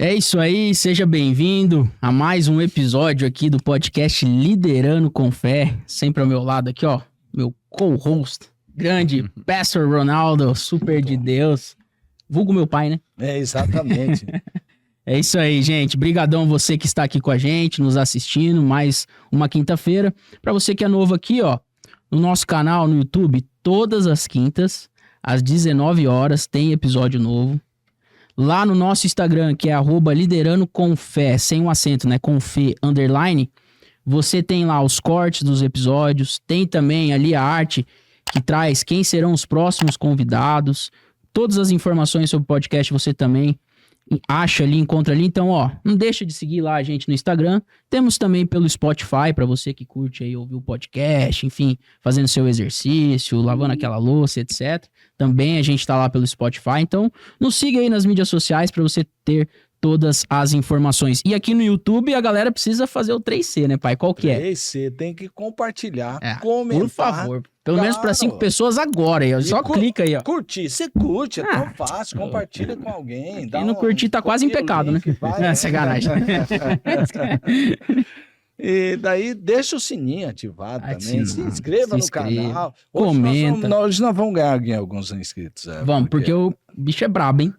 É isso aí, seja bem-vindo a mais um episódio aqui do podcast Liderando com Fé. Sempre ao meu lado aqui, ó, meu co-host, grande Pastor Ronaldo, super de Deus. Vulgo meu pai, né? É, exatamente. É isso aí, gente. Brigadão você que está aqui com a gente, nos assistindo, mais uma quinta-feira. Para você que é novo aqui, ó, no nosso canal no YouTube, todas as quintas, às 19 horas, tem episódio novo. Lá no nosso Instagram, que é @liderando-com-fé, sem um acento, né? Com fé, _, você tem lá os cortes dos episódios, tem também ali a arte que traz quem serão os próximos convidados. Todas as informações sobre o podcast você também acha ali, encontra ali. Então, ó, não deixa de seguir lá a gente no Instagram. Temos também pelo Spotify, para você que curte aí ouvir o podcast, enfim, fazendo seu exercício, lavando aquela louça, etc. Também a gente tá lá pelo Spotify. Então, nos siga aí nas mídias sociais para você ter todas as informações. E aqui no YouTube, a galera precisa fazer o 3C, né, pai? Qual que é? 3C, tem que compartilhar, Por comentar. favor. Pelo menos para 5 pessoas agora. Aí, ó. Só clica aí, ó. Curtir, você curte, é tão fácil, compartilha com alguém. Quem não curtir tá quase em pecado, né? Vai, sacanagem. E daí deixa o sininho ativado também, se inscreva no canal. Comenta. Nós vamos ganhar alguns inscritos. Vamos, porque o bicho é brabo, hein?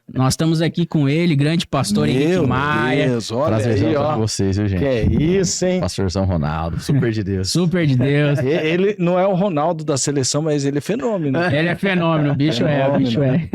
Nós estamos aqui com ele, grande pastor Henrique Maia. Deus, olha prazer aí, ó. com vocês, viu, gente? Que é isso, hein? Pastorzão Ronaldo, super de Deus. Super de Deus. Ele não é o Ronaldo da seleção, mas ele é fenômeno. Ele é fenômeno, o bicho é.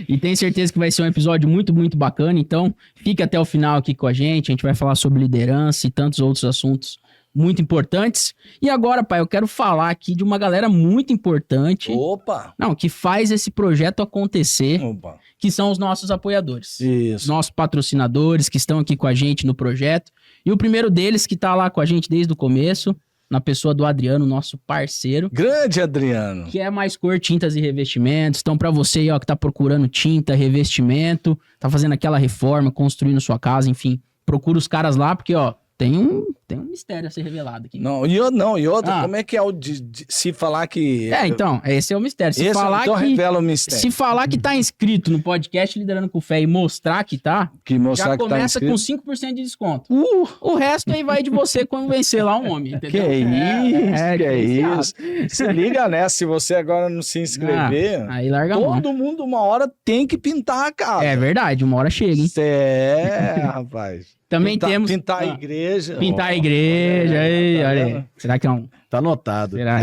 E tenho certeza que vai ser um episódio muito, muito bacana. Então, fique até o final aqui com a gente vai falar sobre liderança e tantos outros assuntos muito importantes. E agora, pai, eu quero falar aqui de uma galera muito importante. Opa! Não, que faz esse projeto acontecer. Opa! Que são os nossos apoiadores. Isso. Nossos patrocinadores que estão aqui com a gente no projeto. E o primeiro deles que tá lá com a gente desde o começo, na pessoa do Adriano, nosso parceiro. Grande Adriano. Que é Mais Cor Tintas e Revestimentos. Então, pra você aí, ó, que tá procurando tinta, revestimento, tá fazendo aquela reforma, construindo sua casa, enfim, procura os caras lá, porque, ó, tem um mistério a ser revelado aqui. E outra, como é que é o se falar que... Então, esse é o mistério. Revela o mistério. Se falar que tá inscrito no podcast Liderando com Fé e mostrar que tá, já começa com 5% de desconto. O resto aí vai de você convencer lá um homem, entendeu? Que isso. Se liga, né? Se você agora não se inscrever, aí larga a mão. Todo mundo uma hora tem que pintar a casa. É verdade, uma hora chega, hein? Rapaz. Também temos... Pintar a igreja. Pintar a igreja. Aí, olha aí. Será que é um... Tá anotado. Será?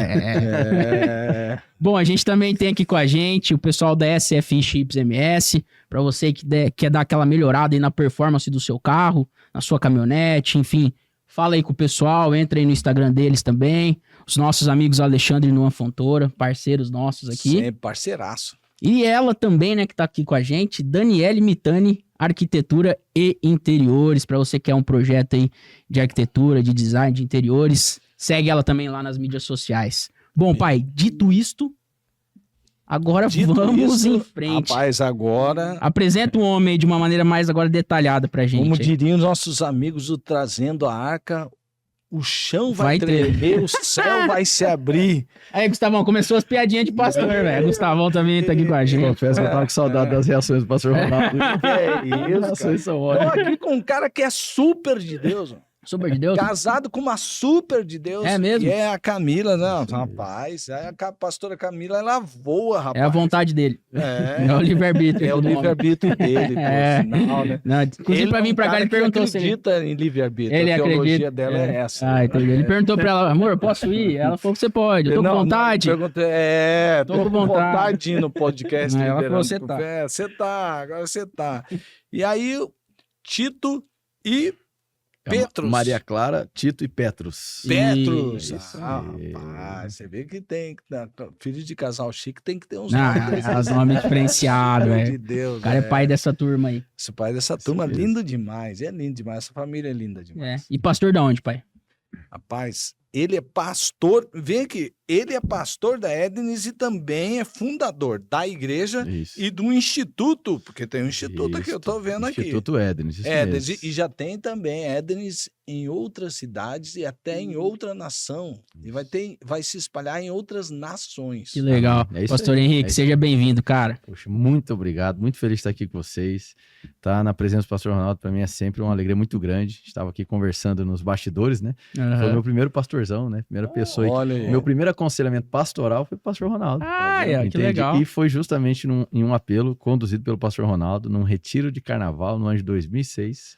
Bom, a gente também tem aqui com a gente o pessoal da SFI Chips MS, para você que quer dar aquela melhorada aí na performance do seu carro, na sua caminhonete, enfim. Fala aí com o pessoal, entra aí no Instagram deles também. Os nossos amigos Alexandre e Noan Fontoura, parceiros nossos aqui. Sempre parceiraço. E ela também, né, que tá aqui com a gente, Daniele Mitani, Arquitetura e Interiores, para você que quer um projeto aí de arquitetura, de design de interiores, segue ela também lá nas mídias sociais. Bom, pai, dito isto, agora vamos em frente. Rapaz, agora... Apresenta o homem aí de uma maneira mais agora detalhada pra gente. Como diriam nossos amigos do Trazendo a Arca, o chão vai tremer, o céu vai se abrir. Aí, Gustavão, começou as piadinhas de pastor, velho. Gustavão também tá aqui com a gente. Confesso que eu tava com saudade das reações do pastor Ronaldo. Que isso, são ótimas. Tô aqui com um cara que é super de Deus, Super de Deus? Casado com uma super de Deus. É mesmo? Que é a Camila, não, rapaz. A pastora Camila, ela voa, rapaz. É a vontade dele. É o livre-arbítrio. É o livre-arbítrio dele, por sinal, né? Não, inclusive, pra vir pra cá, ele perguntou se ele acredita em livre-arbítrio. Ele a teologia acredita. dela é essa. Entendi. Ele perguntou pra ela, amor, posso ir? Ela falou que você pode. Eu tô com vontade. Tô com vontade de ir no podcast. Ela falou, você tá. Agora você tá. E aí, Tito e Petrus. Maria Clara, Tito e Petrus. Petrus. Isso. Rapaz, você vê que tem... Filho de casal chique tem que ter uns nomes. Os nomes diferenciados, velho. De Deus, o cara é pai dessa turma aí. Esse pai dessa turma, lindo demais. É lindo demais. Essa família é linda demais. E pastor de onde, pai? Rapaz, ele é pastor... Vem aqui. ele é pastor da Ednis e também é fundador da igreja Isso. e do instituto, porque tem um instituto aqui, eu tô vendo aqui. Instituto Ednis, isso Ednis, mesmo. e já tem também Ednis em outras cidades e até em outra nação. E vai se espalhar em outras nações. Que legal. É isso Pastor aí, Henrique, é isso seja bem-vindo, cara. Poxa, muito obrigado, muito feliz de estar aqui com vocês. Tá na presença do pastor Ronaldo, para mim é sempre uma alegria muito grande. Estava aqui conversando nos bastidores, né? Foi o meu primeiro pastorzão, né? Primeira pessoa. Olha aí. Meu primeiro aconselhamento pastoral foi o pastor Ronaldo. Ah, que Entende? legal. E foi justamente em um apelo conduzido pelo pastor Ronaldo, num retiro de carnaval no ano de 2006,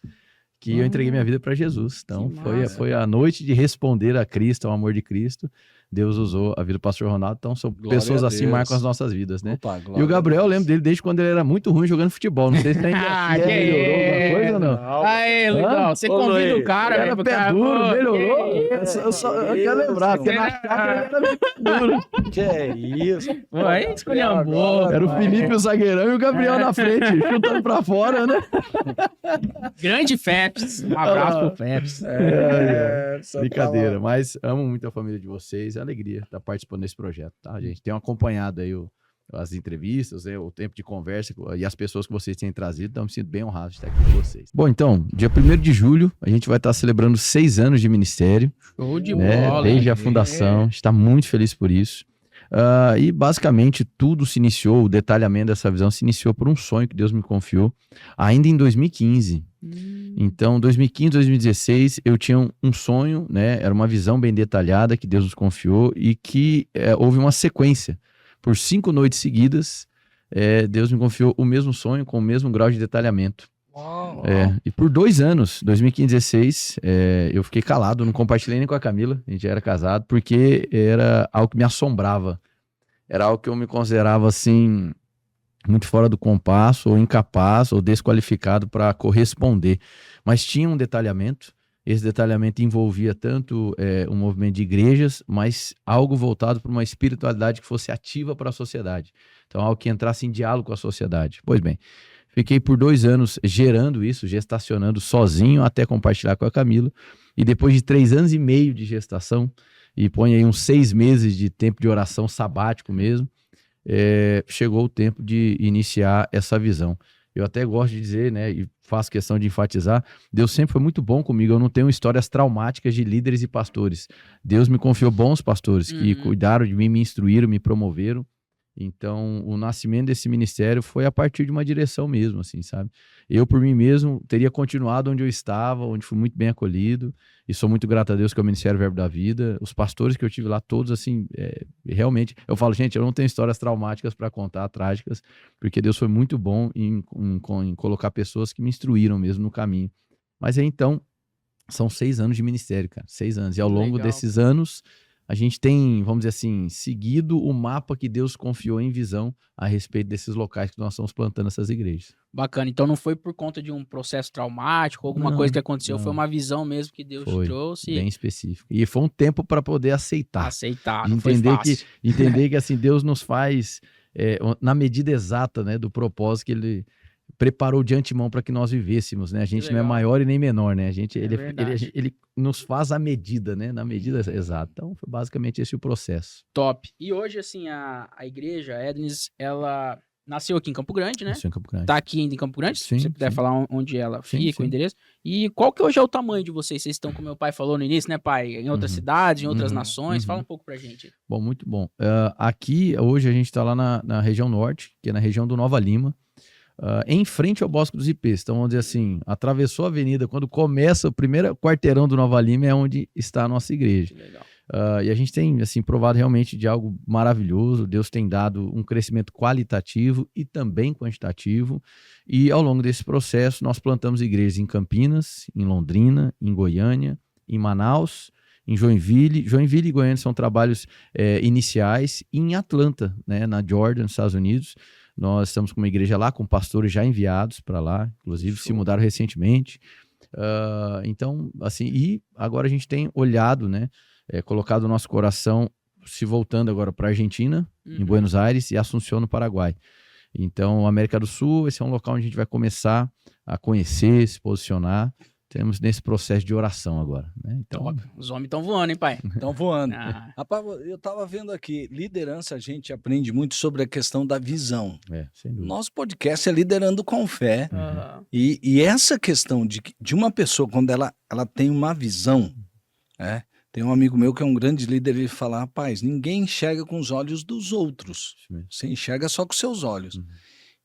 que eu entreguei minha vida para Jesus. Então foi a noite de responder a Cristo, ao amor de Cristo. Deus usou a vida do pastor Ronaldo. Então são Glória pessoas a assim Deus. marcam as nossas vidas, né? Opa, E glória o Gabriel, a eu Deus. lembro dele desde quando ele era muito ruim jogando futebol. Não sei se tem melhorou alguma coisa ou não. Aí, Lidão, você Ô, convida Luiz, o cara, Ele velho, era pro pé cara, duro, pô, melhorou. que Eu quero lembrar, porque na chácara ele era meio pé duro. Que é isso? Pô, aí esculhambou. Era o Felipe, o zagueirão, e o Gabriel na frente, chutando pra fora, né? Grande Feps. Um abraço pro Feps. Só Brincadeira, mas amo muito a família de vocês, é alegria estar participando desse projeto, tá, gente? Tenho acompanhado aí as entrevistas, né, o tempo de conversa e as pessoas que vocês têm trazido, então me sinto bem honrado de estar aqui com vocês. Bom, então, dia 1º de julho, a gente vai estar celebrando 6 anos de ministério, Show de né, bola. desde a fundação, a gente está muito feliz por isso. E basicamente tudo se iniciou, o detalhamento dessa visão se iniciou por um sonho que Deus me confiou, ainda em 2015. Então, 2015, 2016, eu tinha um sonho, né? Era uma visão bem detalhada que Deus nos confiou e que houve uma sequência. Por 5 noites seguidas, Deus me confiou o mesmo sonho com o mesmo grau de detalhamento. Uau. E por 2 anos, 2015 e 2016, eu fiquei calado, não compartilhei nem com a Camila, a gente já era casado, porque era algo que me assombrava. Era algo que eu me considerava assim, muito fora do compasso, ou incapaz, ou desqualificado para corresponder. Mas tinha um detalhamento, esse detalhamento envolvia tanto um movimento de igrejas, mas algo voltado para uma espiritualidade que fosse ativa para a sociedade. Então, algo que entrasse em diálogo com a sociedade. Pois bem, fiquei por 2 anos gerando isso, gestacionando sozinho, até compartilhar com a Camila. E depois de 3 anos e meio de gestação, e põe aí uns 6 meses de tempo de oração sabático mesmo, chegou o tempo de iniciar essa visão. Eu até gosto de dizer, né, e faço questão de enfatizar, Deus sempre foi muito bom comigo, eu não tenho histórias traumáticas de líderes e pastores. Deus me confiou bons pastores que cuidaram de mim, me instruíram, me promoveram. Então, o nascimento desse ministério foi a partir de uma direção mesmo, assim, sabe? Eu, por mim mesmo, teria continuado onde eu estava, onde fui muito bem acolhido, e sou muito grato a Deus que é o Ministério Verbo da Vida. Os pastores que eu tive lá, todos, assim, realmente, eu falo, gente, eu não tenho histórias traumáticas para contar, trágicas, porque Deus foi muito bom em colocar pessoas que me instruíram mesmo no caminho. Mas aí, então, são 6 anos de ministério, cara, 6 anos. E ao longo desses anos, a gente tem, vamos dizer assim, seguido o mapa que Deus confiou em visão a respeito desses locais que nós estamos plantando essas igrejas. Bacana. Então não foi por conta de um processo traumático, alguma coisa que aconteceu, foi uma visão mesmo que Deus te trouxe. Bem específico. E foi um tempo para poder aceitar. Não foi fácil. Entender que assim, Deus nos faz na medida exata, né, do propósito que Ele preparou de antemão para que nós vivêssemos, né? A gente não é maior e nem menor, né? Ele nos faz a medida, né? Na medida exata. Então, foi basicamente esse o processo. Top. E hoje, assim, a igreja, a Ednis, ela nasceu aqui em Campo Grande, né? Nasceu em Campo Grande. Tá aqui ainda em Campo Grande, Sim, se você puder falar onde ela fica, sim. o endereço. E qual que hoje é o tamanho de vocês? Vocês estão, como meu pai falou no início, né, pai? Em outras cidades, em outras nações. Fala um pouco pra gente. Bom, muito bom. Aqui, hoje, a gente está lá na região norte, que é na região do Nova Lima. Em frente ao Bosque dos Ipês. Então, vamos dizer assim, atravessou a avenida, quando começa o primeiro quarteirão do Nova Lima é onde está a nossa igreja. Que legal. E a gente tem, assim, provado realmente de algo maravilhoso. Deus tem dado um crescimento qualitativo e também quantitativo. E ao longo desse processo, nós plantamos igrejas em Campinas, em Londrina, em Goiânia, em Manaus, em Joinville. Joinville e Goiânia são trabalhos iniciais. E em Atlanta, né, na Georgia, nos Estados Unidos, nós estamos com uma igreja lá, com pastores já enviados para lá, inclusive se mudaram recentemente. Então, assim, e agora a gente tem olhado, né, colocado o nosso coração se voltando agora para a Argentina, em Buenos Aires, e Assunção, no Paraguai. Então, América do Sul, esse é um local onde a gente vai começar a conhecer, se posicionar. Temos nesse processo de oração agora, né? Então, Top. Os homens estão voando, hein, pai? Estão voando. Ah, Rapaz, eu estava vendo aqui, liderança, a gente aprende muito sobre a questão da visão. sem dúvida. Nosso podcast é Liderando com Fé. aham. E essa questão de uma pessoa, quando ela tem uma visão, tem um amigo meu que é um grande líder, ele fala, rapaz, ninguém enxerga com os olhos dos outros, Isso mesmo. você enxerga só com os seus olhos. Uhum.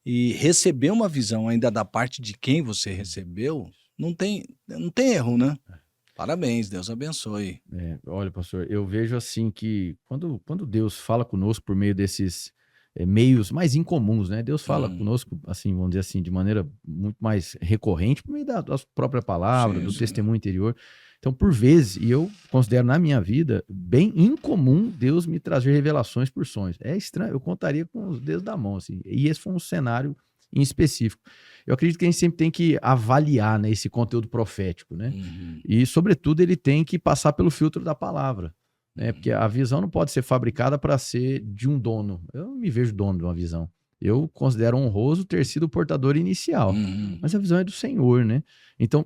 E receber uma visão ainda da parte de quem você recebeu, não tem erro, né? Parabéns, Deus abençoe. Olha, pastor, eu vejo assim que quando Deus fala conosco por meio desses meios mais incomuns, né? Deus fala conosco, assim, vamos dizer assim, de maneira muito mais recorrente, por meio da própria palavra, Sim, do sim. testemunho interior. Então, por vezes, e eu considero na minha vida bem incomum Deus me trazer revelações por sonhos. É estranho, eu contaria com os dedos da mão, assim. E esse foi um cenário em específico. Eu acredito que a gente sempre tem que avaliar, né, esse conteúdo profético, né? Uhum. E, sobretudo, ele tem que passar pelo filtro da palavra, né? Porque a visão não pode ser fabricada para ser de um dono. Eu não me vejo dono de uma visão. Eu considero honroso ter sido o portador inicial. Uhum. Mas a visão é do Senhor, né? Então,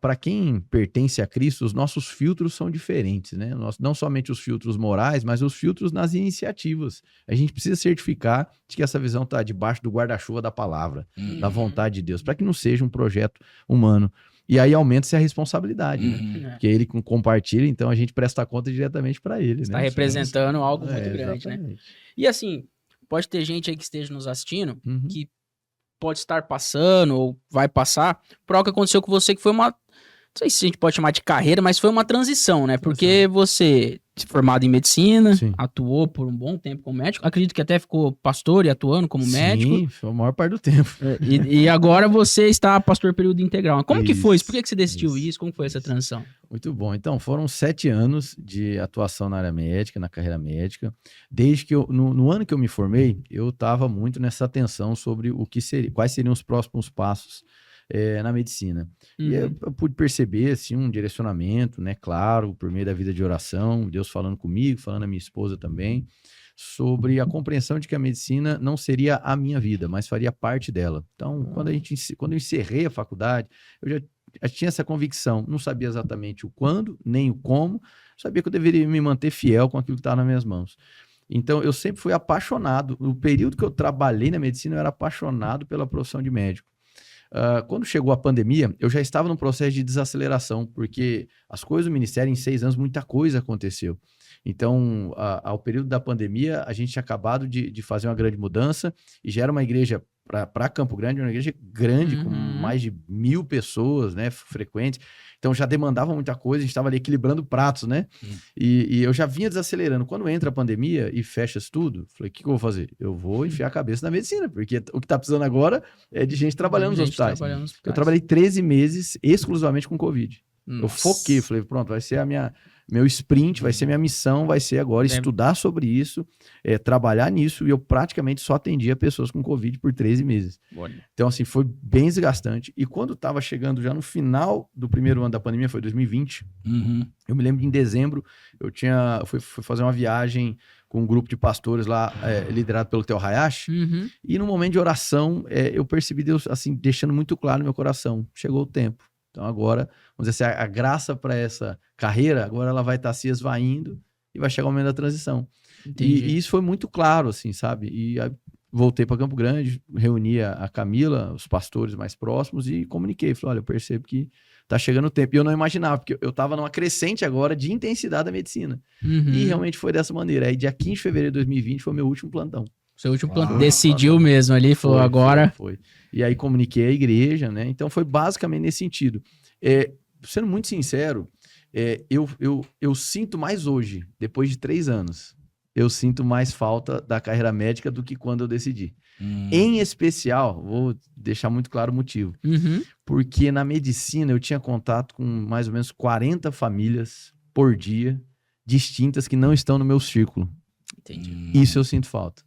para quem pertence a Cristo, os nossos filtros são diferentes, né? Não somente os filtros morais, mas os filtros nas iniciativas. A gente precisa certificar de que essa visão está debaixo do guarda-chuva da palavra, da vontade de Deus, para que não seja um projeto humano. E aí aumenta-se a responsabilidade, né? Uhum. Porque ele compartilha, então a gente presta conta diretamente para ele, Está né? representando algo muito grande, né? Exatamente. E assim, pode ter gente aí que esteja nos assistindo Uhum. que pode estar passando ou vai passar por algo que aconteceu com você que foi uma, não sei se a gente pode chamar de carreira, mas foi uma transição, né? Porque você, formado em medicina, Sim. atuou por um bom tempo como médico, acredito que até ficou pastor e atuando como médico. Sim, foi a maior parte do tempo. E agora você está pastor período integral. Como que foi isso? Isso, Por que você decidiu isso, isso? Como foi essa transição? Muito bom. Então, foram 7 anos de atuação na área médica, na carreira médica. Desde que no ano que eu me formei, eu estava muito nessa atenção sobre o que quais seriam os próximos passos na medicina. E eu pude perceber, assim, um direcionamento, né, claro, por meio da vida de oração, Deus falando comigo, falando a minha esposa também, sobre a compreensão de que a medicina não seria a minha vida, mas faria parte dela. Então, quando eu encerrei a faculdade, eu já tinha essa convicção, não sabia exatamente o quando, nem o como, sabia que eu deveria me manter fiel com aquilo que estava nas minhas mãos. Então, eu sempre fui apaixonado. No período que eu trabalhei na medicina, eu era apaixonado pela profissão de médico. Quando chegou a pandemia, eu já estava num processo de desaceleração, porque as coisas do Ministério, em 6 anos, muita coisa aconteceu. Então, ao período da pandemia, a gente tinha acabado de fazer uma grande mudança e já era uma igreja para Campo Grande, uma igreja grande, com mais de 1.000 pessoas, né, frequentes. Então, já demandava muita coisa, a gente estava ali equilibrando pratos, né? E eu já vinha desacelerando. Quando entra a pandemia e fecha tudo, falei, o que eu vou fazer? Eu vou enfiar a cabeça na medicina, porque o que está precisando agora é de gente trabalhando nos hospitais. Eu trabalhei 13 meses exclusivamente com Covid. Eu foquei, falei, pronto, vai ser meu sprint, vai ser minha missão, vai ser agora estudar sobre isso, trabalhar nisso, e eu praticamente só atendia pessoas com Covid por 13 meses. Então, assim, foi bem desgastante. E quando estava chegando já no final do primeiro ano da pandemia, foi 2020, eu me lembro que em dezembro eu fui fazer uma viagem com um grupo de pastores lá, liderado pelo Theo Hayashi, e no momento de oração, eu percebi Deus, assim, deixando muito claro no meu coração, chegou o tempo. Então agora, vamos dizer assim, a graça para essa carreira, agora ela vai estar se esvaindo e vai chegar o momento da transição. E isso foi muito claro, assim, sabe? E aí, voltei para Campo Grande, reuni a Camila, os pastores mais próximos e comuniquei. Falei, olha, eu percebo que tá chegando o tempo. E eu não imaginava, porque eu estava numa crescente agora de intensidade da medicina. E realmente foi dessa maneira. Aí dia 15 de fevereiro de 2020 foi o meu último plantão. Seu último plantão. Decidiu mesmo ali, falou agora... Foi. E aí comuniquei a igreja, né? Então foi basicamente nesse sentido. Sendo muito sincero, eu sinto mais hoje, depois de 3 anos, eu sinto mais falta da carreira médica do que quando eu decidi. Em especial, vou deixar muito claro o motivo, porque na medicina eu tinha contato com mais ou menos 40 famílias por dia, distintas, que não estão no meu círculo. Entendi. Isso eu sinto falta.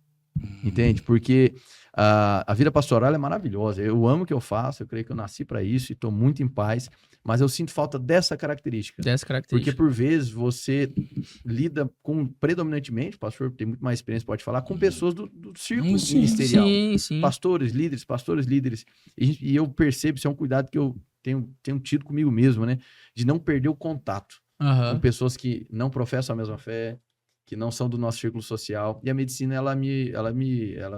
Entende? Porque a vida pastoral é maravilhosa. Eu amo o que eu faço, eu creio que eu nasci para isso e estou muito em paz, mas eu sinto falta dessa característica. Porque por vezes você lida predominantemente, o pastor tem muito mais experiência, pode falar, com pessoas do círculo ministerial. Sim. Pastores, líderes. E eu percebo, isso é um cuidado que eu tenho tido comigo mesmo, né? De não perder o contato com pessoas que não professam a mesma fé, que não são do nosso círculo social. E a medicina, ela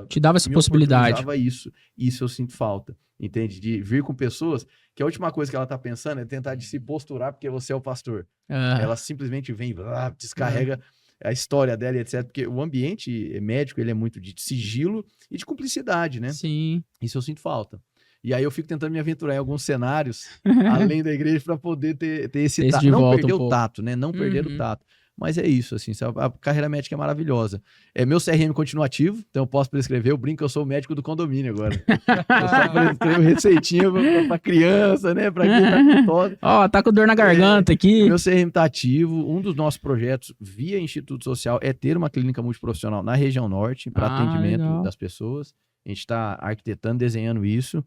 Te dava essa me possibilidade. oportunizava isso. Isso eu sinto falta, entende? De vir com pessoas que a última coisa que ela tá pensando é tentar de se posturar porque você é o pastor. Ela simplesmente vem, descarrega a história dela e etc. Porque o ambiente médico, ele é muito de sigilo e de cumplicidade, né? Sim. Isso eu sinto falta. E aí eu fico tentando me aventurar em alguns cenários, além da igreja, para poder ter esse tato. Não perder o tato, né? Não perder o tato. Mas é isso, assim, a carreira médica é maravilhosa. Meu CRM continua ativo, então eu posso prescrever. Eu brinco que eu sou o médico do condomínio agora. Eu só prescrevo receitinha pra criança, né? Pra quem tá com tosse. Ó, tá com dor na garganta aqui. Meu CRM tá ativo. Um dos nossos projetos via Instituto Social é ter uma clínica multiprofissional na região norte para atendimento das pessoas. A gente está arquitetando, desenhando isso.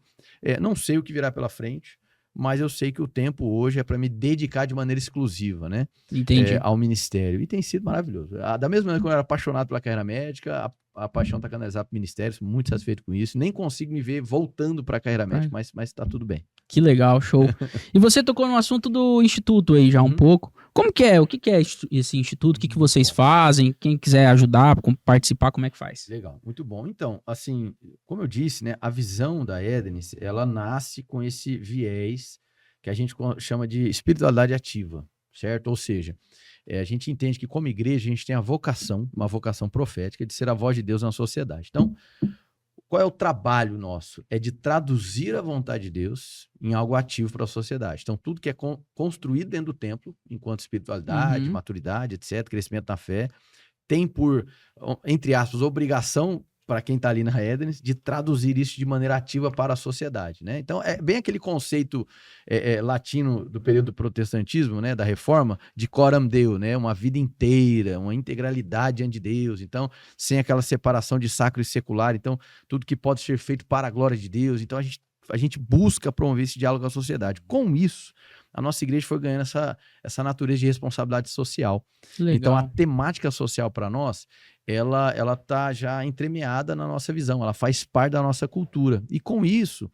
Não sei o que virá pela frente, mas eu sei que o tempo hoje é para me dedicar de maneira exclusiva, né? Entendi. Ao ministério. E tem sido maravilhoso. Da mesma maneira que eu era apaixonado pela carreira médica, a paixão está canalizada para o ministério, sou muito satisfeito com isso. Nem consigo me ver voltando para a carreira médica, mas está tudo bem. Que legal, show. E você tocou no assunto do instituto aí já um pouco. Como que é? O que é esse instituto? O que vocês fazem? Quem quiser ajudar, participar, como é que faz? Legal, muito bom. Então, assim, como eu disse, né, a visão da Edenis, ela nasce com esse viés que a gente chama de espiritualidade ativa, certo? Ou seja, a gente entende que como igreja a gente tem a vocação, uma vocação profética de ser a voz de Deus na sociedade. Então, qual é o trabalho nosso? É de traduzir a vontade de Deus em algo ativo para a sociedade. Então, tudo que é construído dentro do templo, enquanto espiritualidade, maturidade, etc., crescimento na fé, tem por, entre aspas, obrigação para quem está ali na Edenis, de traduzir isso de maneira ativa para a sociedade, né? Então, é bem aquele conceito latino do período do protestantismo, né? Da reforma, de coram Deo, né? Uma vida inteira, uma integralidade diante de Deus. Então, sem aquela separação de sacro e secular. Então, tudo que pode ser feito para a glória de Deus. Então, a gente busca promover esse diálogo com a sociedade. Com isso, a nossa igreja foi ganhando essa natureza de responsabilidade social. Legal. Então, a temática social para nós, ela tá já entremeada na nossa visão, ela faz parte da nossa cultura. E com isso,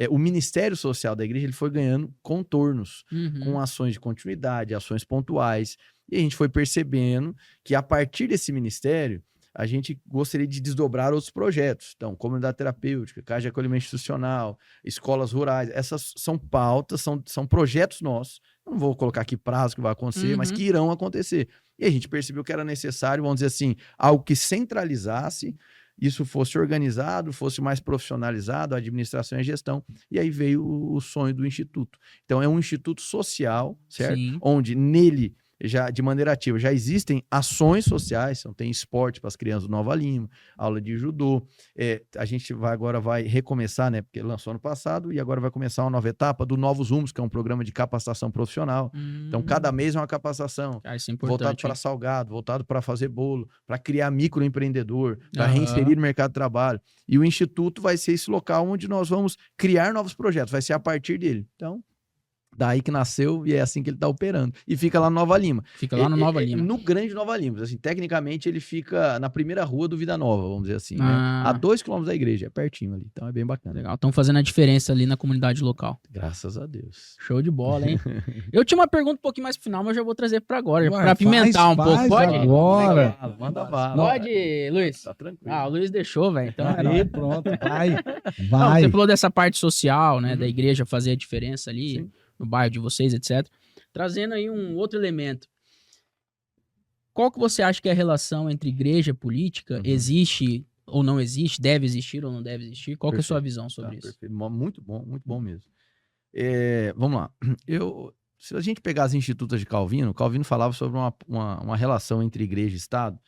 o ministério social da igreja ele foi ganhando contornos, com ações de continuidade, ações pontuais. E a gente foi percebendo que a partir desse ministério, a gente gostaria de desdobrar outros projetos. Então, comunidade terapêutica, casa de acolhimento institucional, escolas rurais. Essas são pautas, são projetos nossos. Eu não vou colocar aqui prazo que vai acontecer, mas que irão acontecer. E a gente percebeu que era necessário, vamos dizer assim, algo que centralizasse, isso fosse organizado, fosse mais profissionalizado, a administração e a gestão. E aí veio o sonho do Instituto. Então, é um instituto social, certo? Sim. Onde nele, já de maneira ativa, já existem ações sociais, então tem esporte para as crianças do Nova Lima, aula de judô. A gente agora vai recomeçar, né? Porque lançou ano passado, e agora vai começar uma nova etapa do Novos Rumos, que é um programa de capacitação profissional. Então, cada mês é uma capacitação. Isso é importante, voltado para salgado, voltado para fazer bolo, para criar microempreendedor, para reinserir no mercado de trabalho. E o Instituto vai ser esse local onde nós vamos criar novos projetos, vai ser a partir dele. Então, daí que nasceu e é assim que ele está operando. E fica lá no Nova Lima. Fica lá no Nova Lima. No grande Nova Lima. Assim, tecnicamente, ele fica na primeira rua do Vida Nova, vamos dizer assim. Né? A 2 quilômetros da igreja, é pertinho ali. Então é bem bacana. Legal. Estão fazendo a diferença ali na comunidade local. Graças a Deus. Show de bola, hein? Eu tinha uma pergunta um pouquinho mais pro final, mas eu já vou trazer para agora, para apimentar um pouco. Pode? Agora. Manda bala. Pode, Luiz? Tá tranquilo. O Luiz deixou, velho. Então, Aí, pronto, vai. Não, você falou dessa parte social, né? Da igreja fazer a diferença ali. Sim. No bairro de vocês, etc. Trazendo aí um outro elemento. Qual que você acha que é a relação entre igreja e política? Existe ou não existe? Deve existir ou não deve existir? Qual que é a sua visão sobre isso? Perfeito. Muito bom mesmo. Vamos lá. Se a gente pegar as institutas de Calvino falava sobre uma relação entre igreja e Estado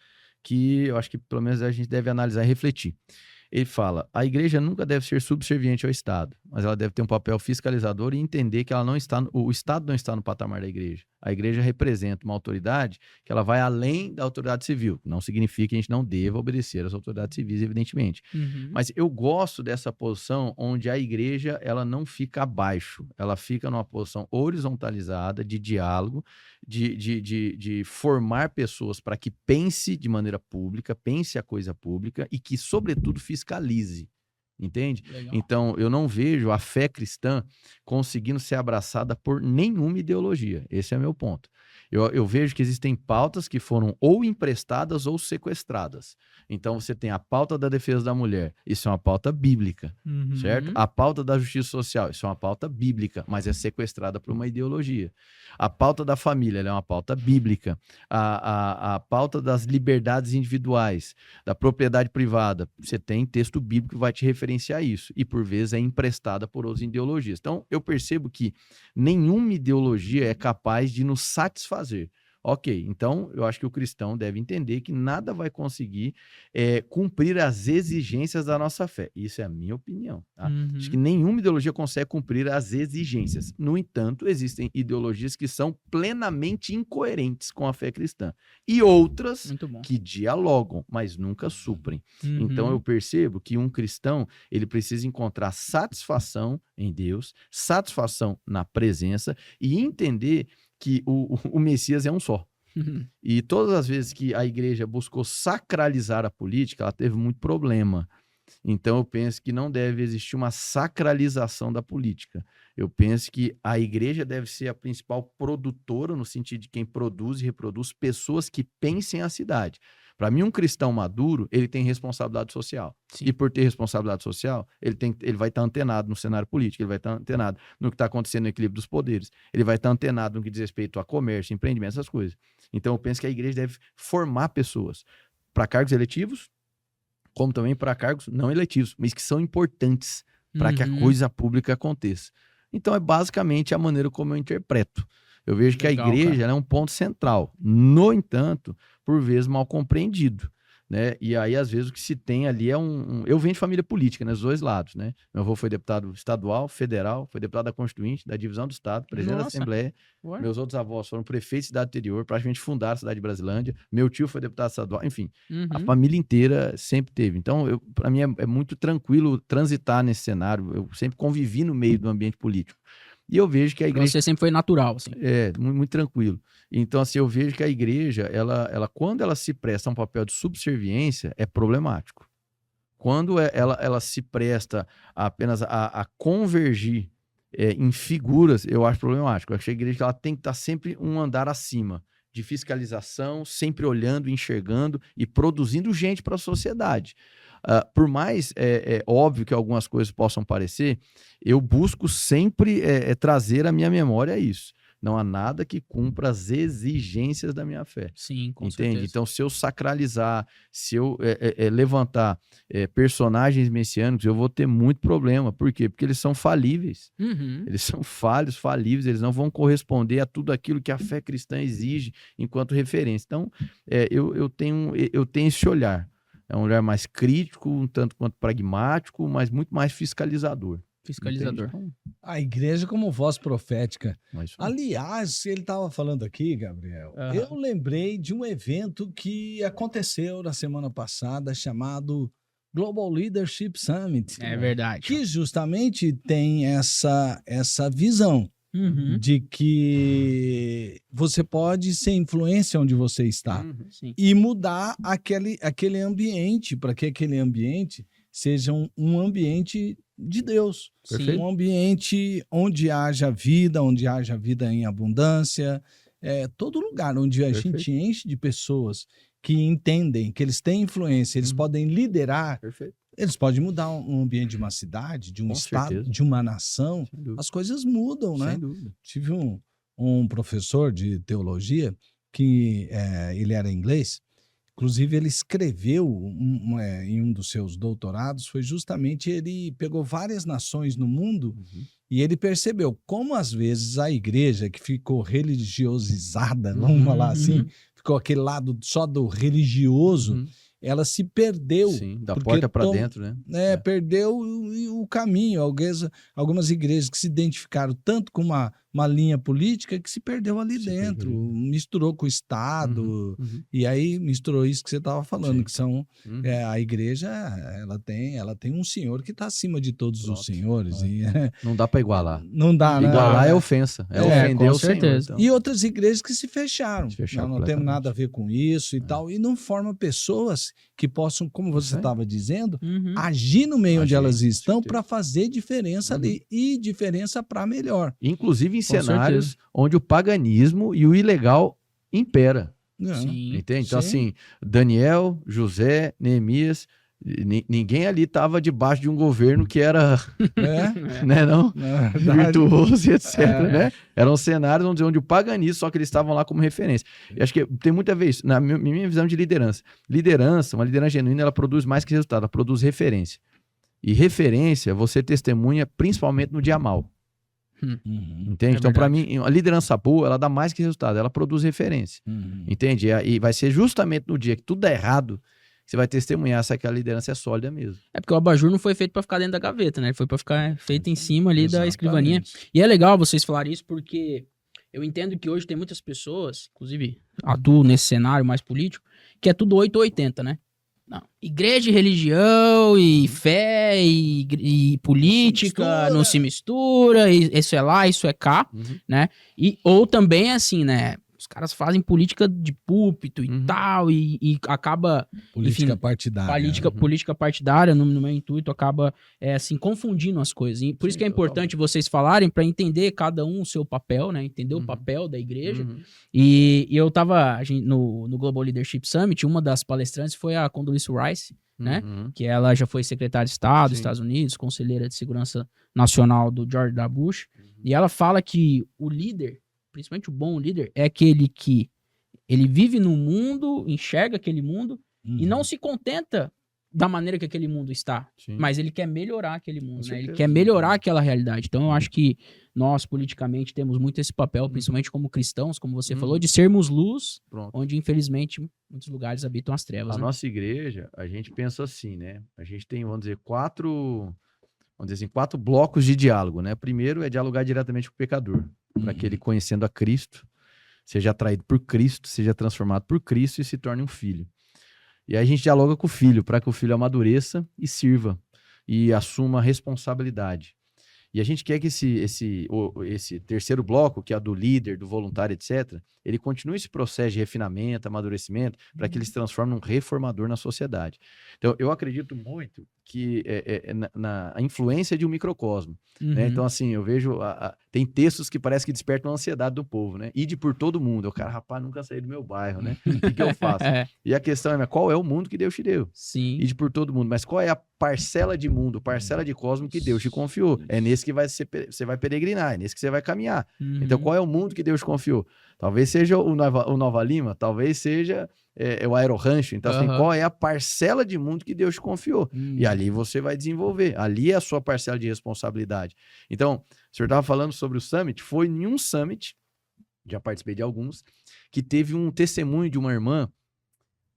que eu acho que pelo menos a gente deve analisar e refletir. Ele fala, a igreja nunca deve ser subserviente ao Estado, mas ela deve ter um papel fiscalizador e entender que o Estado não está no patamar da igreja. A igreja representa uma autoridade que ela vai além da autoridade civil. Não significa que a gente não deva obedecer às autoridades civis, evidentemente. Mas eu gosto dessa posição onde a igreja ela não fica abaixo. Ela fica numa posição horizontalizada de diálogo, de formar pessoas para que pense de maneira pública, pense a coisa pública e que, sobretudo, fiscalize. entende? Legal. Então, eu não vejo a fé cristã conseguindo ser abraçada por nenhuma ideologia. Esse é meu ponto. Eu vejo que existem pautas que foram ou emprestadas ou sequestradas. Então, você tem a pauta da defesa da mulher. Isso é uma pauta bíblica, certo? A pauta da justiça social. Isso é uma pauta bíblica, mas é sequestrada por uma ideologia. A pauta da família ela é uma pauta bíblica. A pauta das liberdades individuais, da propriedade privada. Você tem texto bíblico que vai te referenciar isso. E, por vezes, é emprestada por outras ideologias. Então, eu percebo que nenhuma ideologia é capaz de nos satisfazer. Ok, então eu acho que o cristão deve entender que nada vai conseguir cumprir as exigências da nossa fé. Isso é a minha opinião. Tá? Acho que nenhuma ideologia consegue cumprir as exigências. No entanto, existem ideologias que são plenamente incoerentes com a fé cristã. E outras Muito bom. que dialogam, mas nunca suprem. Então eu percebo que um cristão ele precisa encontrar satisfação em Deus, satisfação na presença e entender que o Messias é um só. E todas as vezes que a igreja buscou sacralizar a política, ela teve muito problema. Então eu penso que não deve existir uma sacralização da política. Eu penso que a igreja deve ser a principal produtora, no sentido de quem produz e reproduz pessoas que pensem a cidade. Para mim, um cristão maduro, ele tem responsabilidade social. Sim. E por ter responsabilidade social, ele vai estar antenado no cenário político, ele vai estar antenado no que está acontecendo no equilíbrio dos poderes, ele vai estar antenado no que diz respeito a comércio, empreendimento, essas coisas. Então, eu penso que a igreja deve formar pessoas para cargos eletivos, como também para cargos não eletivos, mas que são importantes para que a coisa pública aconteça. Então, é basicamente a maneira como eu interpreto. Eu vejo que Legal, a igreja ela é um ponto central. No entanto, por vezes mal compreendido, né? E aí, às vezes, o que se tem ali é Eu venho de família política, né? Dos dois lados, né? Meu avô foi deputado estadual, federal, foi deputado da Constituinte, da Divisão do Estado, presidente da Assembleia. Ué? Meus outros avós foram prefeitos de cidade interior, praticamente fundaram a cidade de Brasilândia. Meu tio foi deputado estadual, enfim. A família inteira sempre teve. Então, para mim, é muito tranquilo transitar nesse cenário. Eu sempre convivi no meio do ambiente político. E eu vejo que a igreja... Você sempre foi natural, assim. Muito, muito tranquilo. Então, assim, eu vejo que a igreja, quando ela se presta a um papel de subserviência, é problemático. Quando ela se presta apenas a convergir em figuras, eu acho problemático. Eu acho que a igreja ela tem que estar sempre um andar acima de fiscalização, sempre olhando, enxergando e produzindo gente para a sociedade. Por mais óbvio que algumas coisas possam parecer, eu busco sempre trazer à minha memória isso. Não há nada que cumpra as exigências da minha fé. Sim, com Entende? certeza. Então, se eu sacralizar, se eu levantar personagens messiânicos, eu vou ter muito problema. Por quê? Porque eles são falíveis. Eles são falhos, falíveis, eles não vão corresponder a tudo aquilo que a fé cristã exige enquanto referência. Então, eu tenho esse olhar. É um olhar mais crítico, um tanto quanto pragmático, mas muito mais fiscalizador. Fiscalizador. Entende? A igreja como voz profética. Mas, Aliás, ele estava falando aqui, Gabriel, eu lembrei de um evento que aconteceu na semana passada chamado Global Leadership Summit. É verdade. Que justamente tem essa visão de que você pode ser influência onde você está Sim. e mudar aquele ambiente para que aquele ambiente seja um ambiente de Deus. Sim. Um ambiente onde haja vida em abundância, todo lugar onde a gente enche de pessoas que entendem, que eles têm influência, eles podem liderar, eles podem mudar um ambiente de uma cidade, de um estado, certeza. de uma nação, as coisas mudam, né? Sem dúvida. Tive um professor de teologia que ele era inglês. Inclusive, ele escreveu em um dos seus doutorados, foi justamente ele pegou várias nações no mundo e ele percebeu como, às vezes, a igreja que ficou religiosizada, vamos falar assim, ficou aquele lado só do religioso, ela se perdeu. Sim, da porta para dentro, né? Perdeu o caminho. Algumas igrejas que se identificaram tanto com uma uma linha política que se perdeu ali Se dentro, perdeu. misturou com o Estado, e aí misturou isso que você estava falando, Sim. que são a igreja, ela tem um senhor que está acima de todos os senhores. E, Não dá para igualar. não dá, né? Igualar é ofensa. É ofender com o Senhor. certeza. Então. E outras igrejas que se fecharam. Se fecharam Não temos completamente. nada a ver com isso e tal. E não formam pessoas que possam, como você Isso aí. estava dizendo, Uhum. agir no meio onde Agir, elas com estão certeza. para fazer diferença ali. E diferença para melhor. Inclusive em Com cenários onde o paganismo e o ilegal impera. Sim. Entende? Então, Sim. assim, Daniel, José, Neemias, ninguém ali estava debaixo de um governo que era, É, né, não? na verdade. Virtuoso e etc, É. né? Eram cenários onde o paganismo, só que eles estavam lá como referência. E acho que tem muito a ver isso, na minha visão de liderança. Uma liderança genuína, ela produz mais que resultado, ela produz referência. E referência, você testemunha principalmente no dia mal. Uhum, Entende? É Então, para verdade. mim, a liderança boa, ela dá mais que resultado, ela produz referência. uhum. Entende? E vai ser justamente no dia que tudo dá errado que você vai testemunhar se aquela liderança é sólida mesmo. É porque o abajur não foi feito pra ficar dentro da gaveta, né? Ele foi pra ficar feito em cima ali da Exatamente. escrivaninha. E é legal vocês falarem isso porque eu entendo que hoje tem muitas pessoas, inclusive atuo nesse cenário mais político, que é tudo 8 ou 80, né? Não. Igreja e religião e fé e política mistura. não se mistura, e isso é lá, isso é cá, né? Ou também assim, né? Os caras fazem política de púlpito e tal, e acaba Política enfim, partidária. política partidária, no meu intuito, acaba assim, confundindo as coisas. E por isso Sim, que é importante vocês falarem para entender cada um o seu papel, né? Entender o papel da igreja. E eu tava no Global Leadership Summit, uma das palestrantes foi a Condoleezza Rice, né? Que ela já foi secretária de Estado dos Sim. Estados Unidos, conselheira de segurança nacional do George W. Bush. E ela fala que o líder, principalmente o bom líder, é aquele que ele vive no mundo, enxerga aquele mundo e não se contenta da maneira que aquele mundo está, Sim. mas ele quer melhorar aquele mundo, Com né? Ele certeza. quer melhorar aquela realidade. Então eu acho que nós, politicamente, temos muito esse papel, principalmente como cristãos, como você falou, de sermos luz, Pronto. onde, infelizmente, muitos lugares habitam as trevas. A né? nossa igreja, a gente pensa assim, né? A gente tem, vamos dizer, quatro blocos de diálogo, né? Primeiro é dialogar diretamente com o pecador, para que ele, conhecendo a Cristo, seja atraído por Cristo, seja transformado por Cristo e se torne um filho. E aí a gente dialoga com o filho, para que o filho amadureça e sirva, e assuma a responsabilidade. E a gente quer que esse terceiro bloco, que é a do líder, do voluntário, etc., ele continue esse processo de refinamento, amadurecimento, para que ele se transforme num reformador na sociedade. Então, eu acredito muito que na influência de um microcosmo. Né? Então, assim, eu vejo... tem textos que parece que despertam a ansiedade do povo, né? Ide por todo mundo. Eu, cara, rapaz, nunca saí do meu bairro, né? O que eu faço? E a questão é, qual é o mundo que Deus te deu? Sim. Ide por todo mundo. Mas qual é a parcela de mundo, parcela de cosmo que Deus te confiou? É nesse que você vai peregrinar, é nesse que você vai caminhar. Então, qual é o mundo que Deus te confiou? Talvez seja o Nova Lima, talvez seja o Aerorancho. Então, assim, qual é a parcela de mundo que Deus te confiou? E ali você vai desenvolver. Ali é a sua parcela de responsabilidade. Então, o senhor estava falando sobre o Summit. Foi em um Summit, já participei de alguns, que teve um testemunho de uma irmã.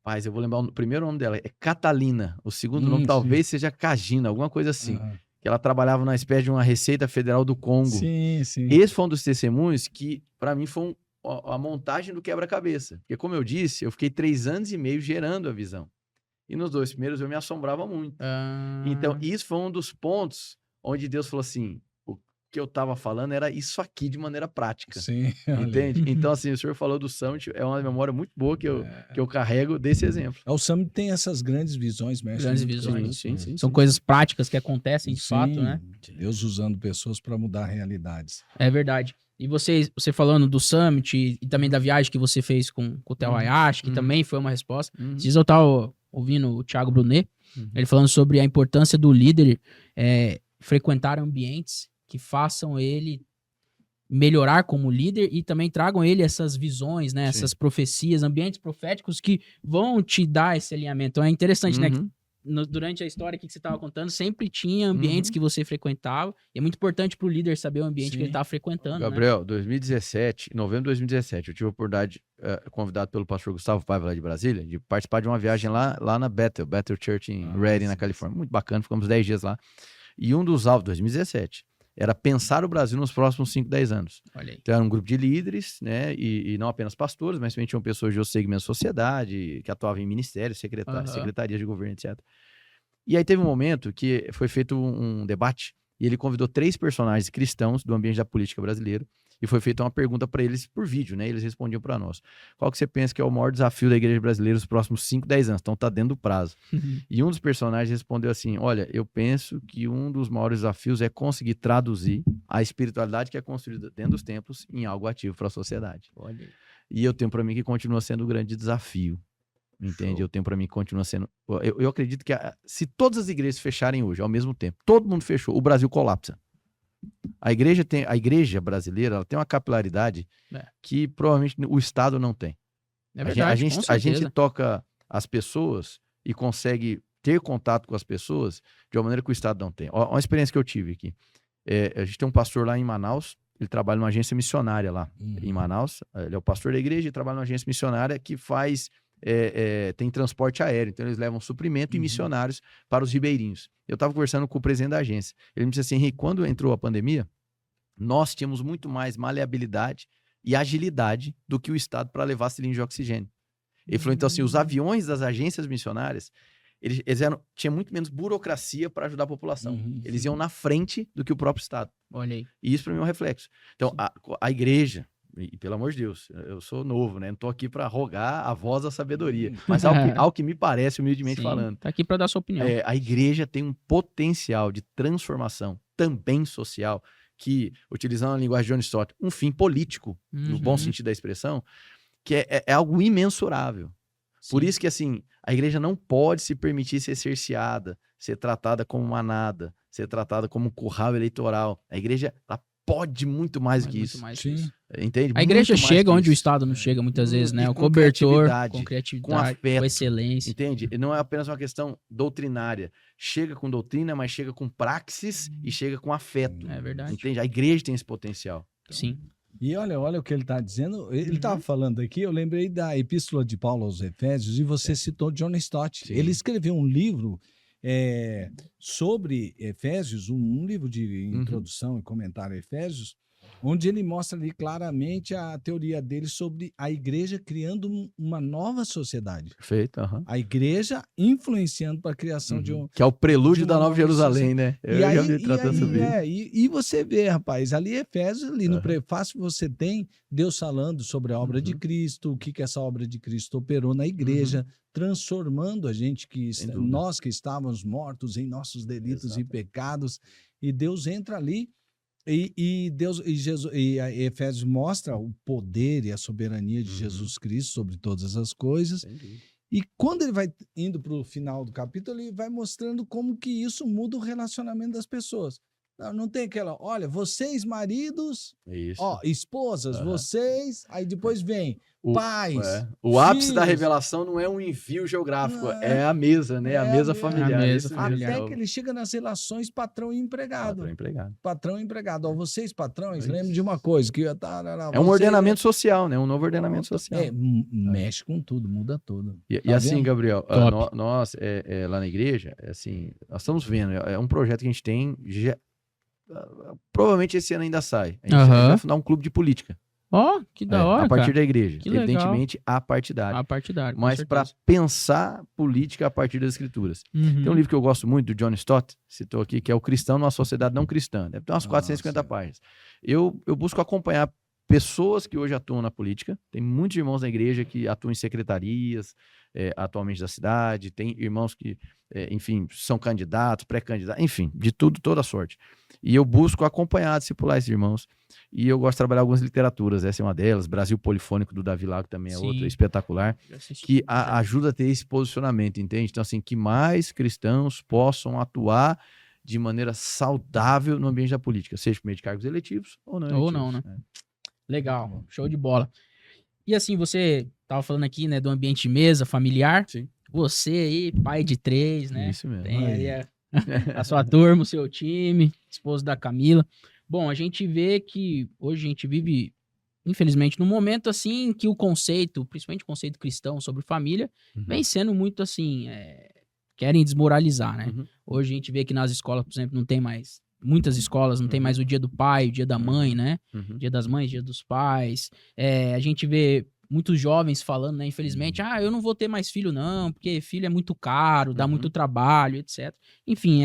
Mas eu vou lembrar o primeiro nome dela, é Catalina. O segundo nome talvez seja Cagina, alguma coisa assim. Que ela trabalhava na espécie de uma Receita Federal do Congo. Sim, sim. Esse foi um dos testemunhos que, para mim, foi a montagem do quebra-cabeça. Porque, como eu disse, eu fiquei 3 anos e meio gerando a visão. E nos 2 primeiros eu me assombrava muito. Então, isso foi um dos pontos onde Deus falou assim, o que eu estava falando era isso aqui de maneira prática. Sim. Entende? Então, assim, o senhor falou do Summit, é uma memória muito boa que eu carrego desse exemplo. O Summit tem essas grandes visões, mestre. Grandes visões. Sim. São coisas práticas que acontecem de fato, né? Deus usando pessoas para mudar realidades. É verdade. E você falando do Summit e também da viagem que você fez com o Theo Hayashi, que também foi uma resposta. Diz eu estava ouvindo o Thiago Brunet, ele falando sobre a importância do líder frequentar ambientes que façam ele melhorar como líder e também tragam ele essas visões, né? Essas profecias, ambientes proféticos que vão te dar esse alinhamento. Então é interessante, né? Que durante a história que você estava contando, sempre tinha ambientes que você frequentava. E é muito importante para o líder saber o ambiente que ele está frequentando. Gabriel, 2017, em novembro de 2017, eu tive a oportunidade, convidado pelo pastor Gustavo Paiva lá de Brasília, de participar de uma viagem lá na Bethel Church em Redding, na Califórnia. Muito bacana, ficamos 10 dias lá. E um dos alvos, 2017, era pensar o Brasil nos próximos 5, 10 anos. Olha aí. Então era um grupo de líderes, né, e não apenas pastores, mas também tinham pessoas de outros segmentos da sociedade, que atuavam em ministérios, secretarias de governo, etc. E aí teve um momento que foi feito um debate, e ele convidou 3 personagens cristãos do ambiente da política brasileira, e foi feita uma pergunta para eles por vídeo, né? Eles respondiam para nós. Qual que você pensa que é o maior desafio da igreja brasileira nos próximos 5, 10 anos? Então tá dentro do prazo. E um dos personagens respondeu assim, olha, eu penso que um dos maiores desafios é conseguir traduzir a espiritualidade que é construída dentro dos templos em algo ativo para a sociedade. Olha aí. E eu tenho para mim que continua sendo um grande desafio. Entende? Show. Eu tenho para mim que continua sendo... Eu acredito que se todas as igrejas fecharem hoje, ao mesmo tempo, todo mundo fechou, o Brasil colapsa. A igreja brasileira, ela tem uma capilaridade que provavelmente o Estado não tem. É verdade, a gente toca as pessoas e consegue ter contato com as pessoas de uma maneira que o Estado não tem. Uma experiência que eu tive aqui. A gente tem um pastor lá em Manaus, ele trabalha numa agência missionária lá em Manaus. Ele é o pastor da igreja e trabalha numa agência missionária que faz... tem transporte aéreo, então eles levam suprimento e missionários para os ribeirinhos. Eu estava conversando com o presidente da agência, ele me disse assim, Henrique, quando entrou a pandemia, nós tínhamos muito mais maleabilidade e agilidade do que o Estado para levar cilindro de oxigênio. Ele falou, então assim, os aviões das agências missionárias, tinha muito menos burocracia para ajudar a população. Eles iam na frente do que o próprio Estado. Olha aí. E isso para mim é um reflexo. Então, a igreja, e pelo amor de Deus, eu sou novo, né? Não tô aqui para rogar a voz da sabedoria, mas ao que me parece, humildemente falando. Tá aqui para dar sua opinião. A igreja tem um potencial de transformação, também social, que, utilizando a linguagem de John Stott, um fim político, no bom sentido da expressão, que é algo imensurável. Por isso que, assim, a igreja não pode se permitir ser cerceada, ser tratada como manada, ser tratada como um curral eleitoral. A igreja, ela pode muito mais que isso. Entende? A igreja chega onde o Estado não chega muitas vezes, né? O cobertor, com criatividade, com afeto, com excelência. Entende? E não é apenas uma questão doutrinária. Chega com doutrina, mas chega com praxis e chega com afeto. É verdade. Entende? A igreja tem esse potencial. Então, sim. E olha o que ele está dizendo. Ele estava falando aqui, eu lembrei da Epístola de Paulo aos Efésios, e você citou John Stott. Sim. Ele escreveu um livro sobre Efésios, um livro de introdução e comentário a Efésios, onde ele mostra ali claramente a teoria dele sobre a igreja criando uma nova sociedade. Perfeito. A igreja influenciando para a criação de um... Que é o prelúdio da Nova Jerusalém, né? E você vê, rapaz, ali Efésios, ali no prefácio você tem Deus falando sobre a obra de Cristo, o que essa obra de Cristo operou na igreja, transformando a gente, nós que estávamos mortos em nossos delitos e pecados, e Deus entra ali. E Efésios mostra o poder e a soberania de Jesus Cristo sobre todas as coisas. E quando ele vai indo para o final do capítulo, ele vai mostrando como que isso muda o relacionamento das pessoas. Não tem aquela, olha, vocês maridos, esposas, vocês, aí depois vem pais. O ápice da revelação não é um envio geográfico, é a mesa, né? A mesa familiar. Até que ele chega nas relações patrão e empregado. Patrão e empregado. Ó, vocês, patrões, lembrem de uma coisa. Que é um ordenamento social, né? Um novo ordenamento social. Mexe com tudo, muda tudo. E assim, Gabriel, nós lá na igreja, assim, nós estamos vendo, é um projeto que a gente tem... Provavelmente esse ano ainda sai. A gente vai fundar um clube de política. Que da hora, a partir da igreja. Que evidentemente, apartidário. Mas para pensar política a partir das escrituras. Tem um livro que eu gosto muito, do John Stott, citou aqui, que é O Cristão numa Sociedade Não Cristã. Deve ter umas 450 páginas. Eu busco acompanhar pessoas que hoje atuam na política. Tem muitos irmãos na igreja que atuam em secretarias, atualmente da cidade. Tem irmãos que, enfim, são candidatos, pré-candidatos, enfim, de tudo, toda sorte. E eu busco acompanhar, discipular esses irmãos. E eu gosto de trabalhar algumas literaturas. Essa é uma delas. Brasil Polifônico, do Davi Lago, também é outra, espetacular. Que ajuda a ter esse posicionamento, entende? Então, assim, que mais cristãos possam atuar de maneira saudável no ambiente da política, seja por meio de cargos eletivos ou não. Ou não, né? Legal, show de bola. E assim, você tava falando aqui, né, do ambiente de mesa, familiar. Sim. Você aí, pai de 3, né? Isso mesmo. Tem aí a sua turma, o seu time, esposo da Camila. Bom, a gente vê que hoje a gente vive, infelizmente, num momento assim que o conceito, principalmente o conceito cristão sobre família, vem sendo muito assim, querem desmoralizar, né? Hoje a gente vê que nas escolas, por exemplo, não tem mais muitas escolas não tem mais o dia do pai, o dia da mãe, né? Uhum. Dia das mães, dia dos pais. A gente vê muitos jovens falando, né? Infelizmente, eu não vou ter mais filho não, porque filho é muito caro, dá Uhum. muito trabalho, etc. Enfim,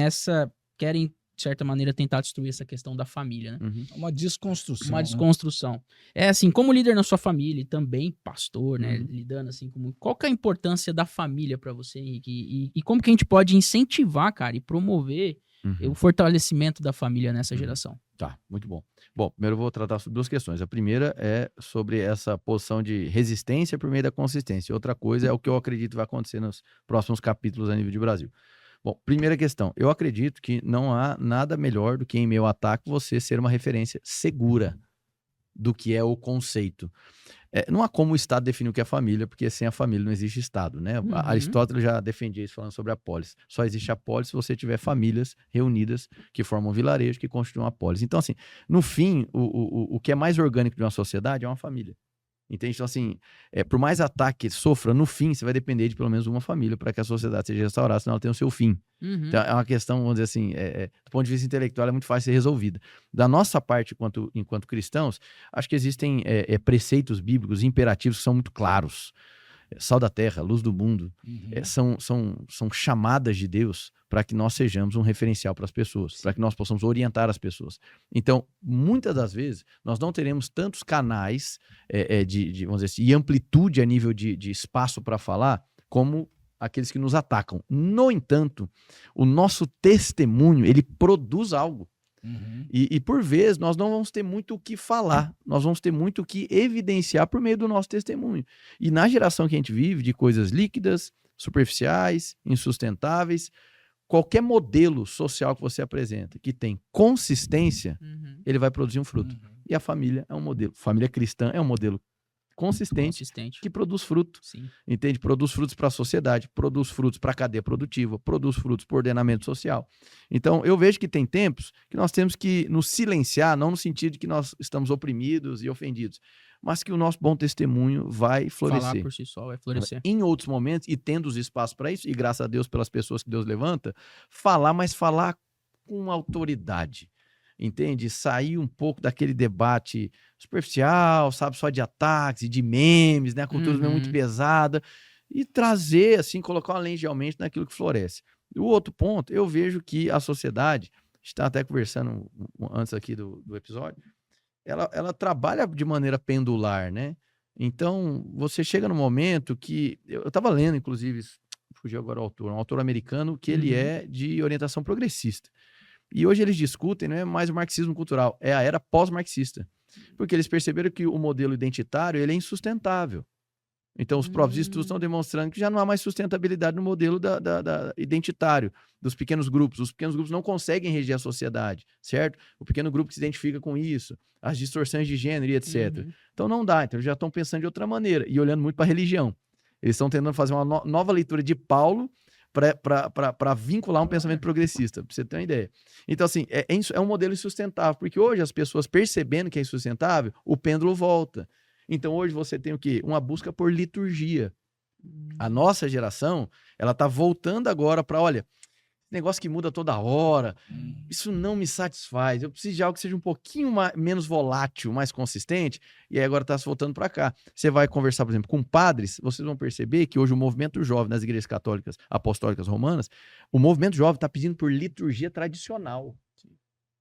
querem, de certa maneira, tentar destruir essa questão da família, né? Uhum. Uma desconstrução. Uma né? desconstrução. Assim, como líder na sua família e também pastor, né? Uhum. Lidando assim com... Qual que é a importância da família pra você, Henrique? E como que a gente pode incentivar, cara, e promover Uhum. o fortalecimento da família nessa Uhum. geração? Tá, muito bom. Bom, primeiro eu vou tratar sobre duas questões. A primeira é sobre essa posição de resistência por meio da consistência. Outra coisa é o que eu acredito vai acontecer nos próximos capítulos a nível de Brasil. Bom, primeira questão. Eu acredito que não há nada melhor do que em meio ao ataque você ser uma referência segura do que é o conceito. Não há como o Estado definir o que é família, porque sem a família não existe Estado, né? Uhum. Aristóteles já defendia isso falando sobre a polis. Só existe a polis se você tiver famílias reunidas que formam um vilarejo, que constituem a polis. Então, assim, no fim, o que é mais orgânico de uma sociedade é uma família. Entende? Então, assim, por mais ataque que sofra, no fim, você vai depender de pelo menos uma família para que a sociedade seja restaurada, senão ela tem o seu fim. Uhum. Então, é uma questão, vamos dizer assim, do ponto de vista intelectual, é muito fácil ser resolvida. Da nossa parte, enquanto cristãos, acho que existem preceitos bíblicos, imperativos que são muito claros. Sal da terra, luz do mundo, são chamadas de Deus para que nós sejamos um referencial para as pessoas, para que nós possamos orientar as pessoas. Então, muitas das vezes, nós não teremos tantos canais vamos dizer assim, e amplitude a nível de espaço para falar, como aqueles que nos atacam. No entanto, o nosso testemunho, ele produz algo. E por vezes nós não vamos ter muito o que falar, nós vamos ter muito o que evidenciar por meio do nosso testemunho. E na geração que a gente vive, de coisas líquidas, superficiais, insustentáveis, qualquer modelo social que você apresenta que tem consistência, ele vai produzir um fruto. E a família é um modelo. Família cristã é um modelo consistente. Que produz fruto. Sim. Entende? Produz frutos para a sociedade, produz frutos para a cadeia produtiva, produz frutos para o ordenamento social. Então, eu vejo que tem tempos que nós temos que nos silenciar, não no sentido de que nós estamos oprimidos e ofendidos, mas que o nosso bom testemunho vai florescer. Falar por si só vai florescer. Em outros momentos, e tendo os espaços para isso, e graças a Deus pelas pessoas que Deus levanta, falar, mas falar com autoridade. Entende? Sair um pouco daquele debate superficial, sabe, só de ataques e de memes, né? A cultura muito pesada, e trazer, assim, colocar uma lente realmente naquilo que floresce. E o outro ponto, eu vejo que a sociedade, a gente está até conversando antes aqui do episódio, ela trabalha de maneira pendular, né? Então, você chega no momento que... Eu estava lendo, inclusive, fugiu agora o autor, um autor americano que ele é de orientação progressista. E hoje eles discutem, não é mais o marxismo cultural, é a era pós-marxista. Porque eles perceberam que o modelo identitário ele é insustentável. Então, os próprios estudos estão demonstrando que já não há mais sustentabilidade no modelo identitário dos pequenos grupos. Os pequenos grupos não conseguem reger a sociedade, certo? O pequeno grupo que se identifica com isso, as distorções de gênero e etc. Então, não dá. Então, eles já estão pensando de outra maneira e olhando muito para a religião. Eles estão tentando fazer uma nova leitura de Paulo para vincular um pensamento progressista, para você ter uma ideia. Então, assim, é um modelo insustentável, porque hoje as pessoas percebendo que é insustentável, o pêndulo volta. Então, hoje você tem o quê? Uma busca por liturgia. A nossa geração, ela está voltando agora para, olha, negócio que muda toda hora, isso não me satisfaz, eu preciso de algo que seja um pouquinho menos volátil, mais consistente, e aí agora está se voltando para cá. Você vai conversar, por exemplo, com padres, vocês vão perceber que hoje o movimento jovem nas igrejas católicas apostólicas romanas, o movimento jovem está pedindo por liturgia tradicional.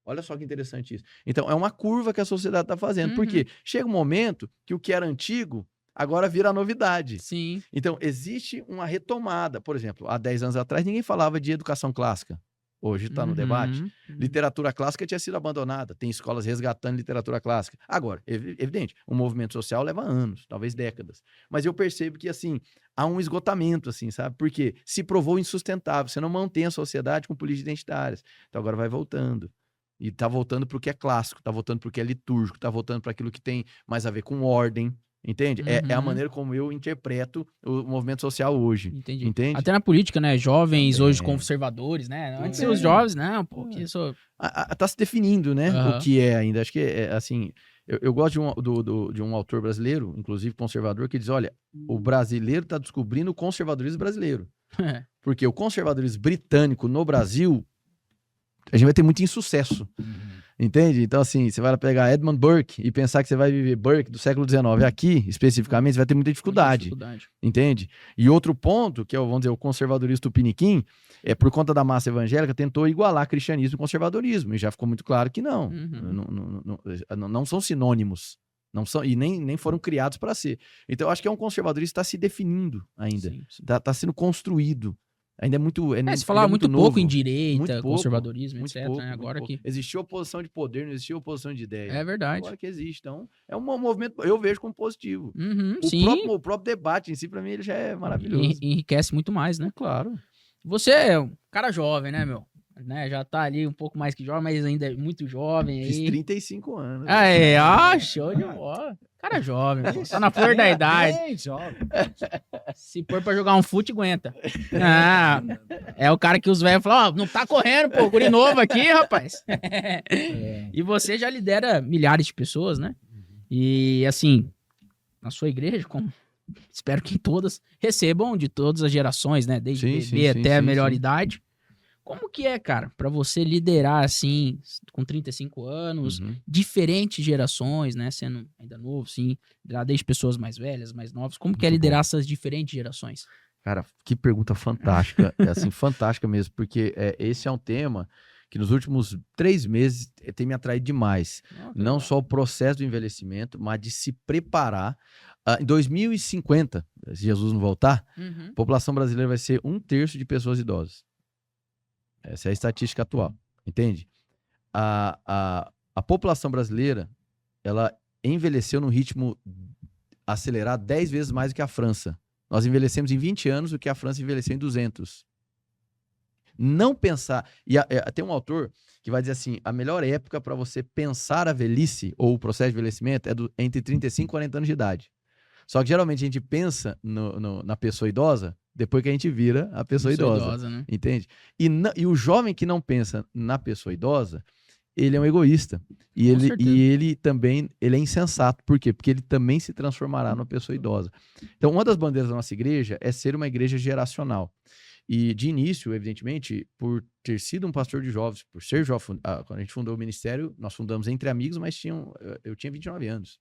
Olha só que interessante isso. Então, é uma curva que a sociedade está fazendo, porque chega um momento que o que era antigo agora vira novidade. Sim. Então, existe uma retomada. Por exemplo, há 10 anos atrás, ninguém falava de educação clássica. Hoje está no debate. Literatura clássica tinha sido abandonada. Tem escolas resgatando literatura clássica. Agora, evidente, o movimento social leva anos, talvez décadas. Mas eu percebo que, assim, há um esgotamento, assim, sabe? Porque se provou insustentável. Você não mantém a sociedade com políticas identitárias. Então, agora vai voltando. E está voltando para o que é clássico, está voltando para o que é litúrgico, está voltando para aquilo que tem mais a ver com ordem. Entende? É a maneira como eu interpreto o movimento social hoje. Entendi. Entende? Até na política, né? Jovens hoje conservadores, né? Antes os jovens, não, porque isso... Tá se definindo, né? O que é ainda. Acho que assim... Eu gosto de um autor brasileiro, inclusive conservador, que diz, olha, o brasileiro está descobrindo o conservadorismo brasileiro. Porque o conservadorismo britânico no Brasil a gente vai ter muito insucesso. Entende? Então, assim, você vai pegar Edmund Burke e pensar que você vai viver Burke do século XIX aqui, especificamente, você vai ter muita dificuldade. Entende? E outro ponto, que é, vamos dizer, o conservadorismo tupiniquim, é por conta da massa evangélica, tentou igualar cristianismo e conservadorismo. E já ficou muito claro que não. Não são sinônimos. Não são, e nem foram criados para ser. Então, eu acho que é um conservadorismo que está se definindo ainda. Está sendo construído. Ainda é muito. Se falava muito pouco novo. em direita, Muito pouco, conservadorismo, muito etc. pouco, né? Agora muito que. pouco. Existia oposição de poder, não existia oposição de ideia. É verdade. Agora que existe. Então, é um movimento, eu vejo como positivo. O próprio debate em si, para mim, ele já é maravilhoso. Enriquece muito mais, né? Claro. Você é um cara jovem, né, meu? Né? Já tá ali um pouco mais que jovem, mas ainda é muito jovem. Fiz aí. 35 anos. Show de bola. Cara jovem, pô. Tá na flor da idade. Bem jovem. Se for pra jogar um fute, aguenta. É o cara que os velhos falam, não tá correndo, pô, guri novo aqui, rapaz. E você já lidera milhares de pessoas, né? E, assim, na sua igreja, como espero que todas recebam de todas as gerações, né? Desde bebê até a melhor idade. Como que é, cara, pra você liderar, assim, com 35 anos, diferentes gerações, né? Sendo ainda novo, sim, desde pessoas mais velhas, mais novas. Como que é liderar essas diferentes gerações? Cara, que pergunta fantástica. É assim, fantástica mesmo, porque esse é um tema que nos últimos 3 meses tem me atraído demais. Não só o processo do envelhecimento, mas de se preparar. Em 2050, se Jesus não voltar, a população brasileira vai ser 1/3 de pessoas idosas. Essa é a estatística atual, entende? A população brasileira, ela envelheceu num ritmo acelerado 10 vezes mais do que a França. Nós envelhecemos em 20 anos o que a França envelheceu em 200. Não pensar... tem um autor que vai dizer assim, a melhor época para você pensar a velhice, ou o processo de envelhecimento, é entre 35 e 40 anos de idade. Só que geralmente a gente pensa na pessoa idosa depois que a gente vira a pessoa idosa, né? Entende? E o jovem que não pensa na pessoa idosa, ele é um egoísta. E ele também é insensato. Por quê? Porque ele também se transformará numa pessoa idosa. Então, uma das bandeiras da nossa igreja é ser uma igreja geracional. E de início, evidentemente, por ter sido um pastor de jovens, por ser jovem, quando a gente fundou o ministério, nós fundamos entre amigos, mas eu tinha 29 anos.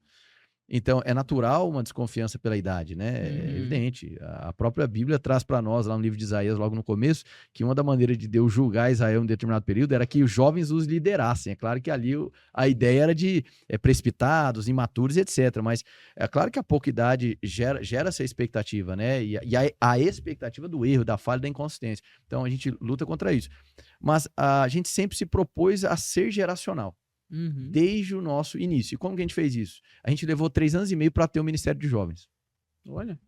Então, é natural uma desconfiança pela idade, né? É evidente. A própria Bíblia traz para nós, lá no livro de Isaías, logo no começo, que uma das maneiras de Deus julgar Israel em determinado período era que os jovens os liderassem. É claro que ali a ideia era de precipitados, imaturos, etc. Mas é claro que a pouca idade gera essa expectativa, né? E a expectativa do erro, da falha, da inconsistência. Então, a gente luta contra isso. Mas a gente sempre se propôs a ser geracional. Desde o nosso início. E como que a gente fez isso? A gente levou 3 anos e meio para ter o Ministério de Jovens. Olha.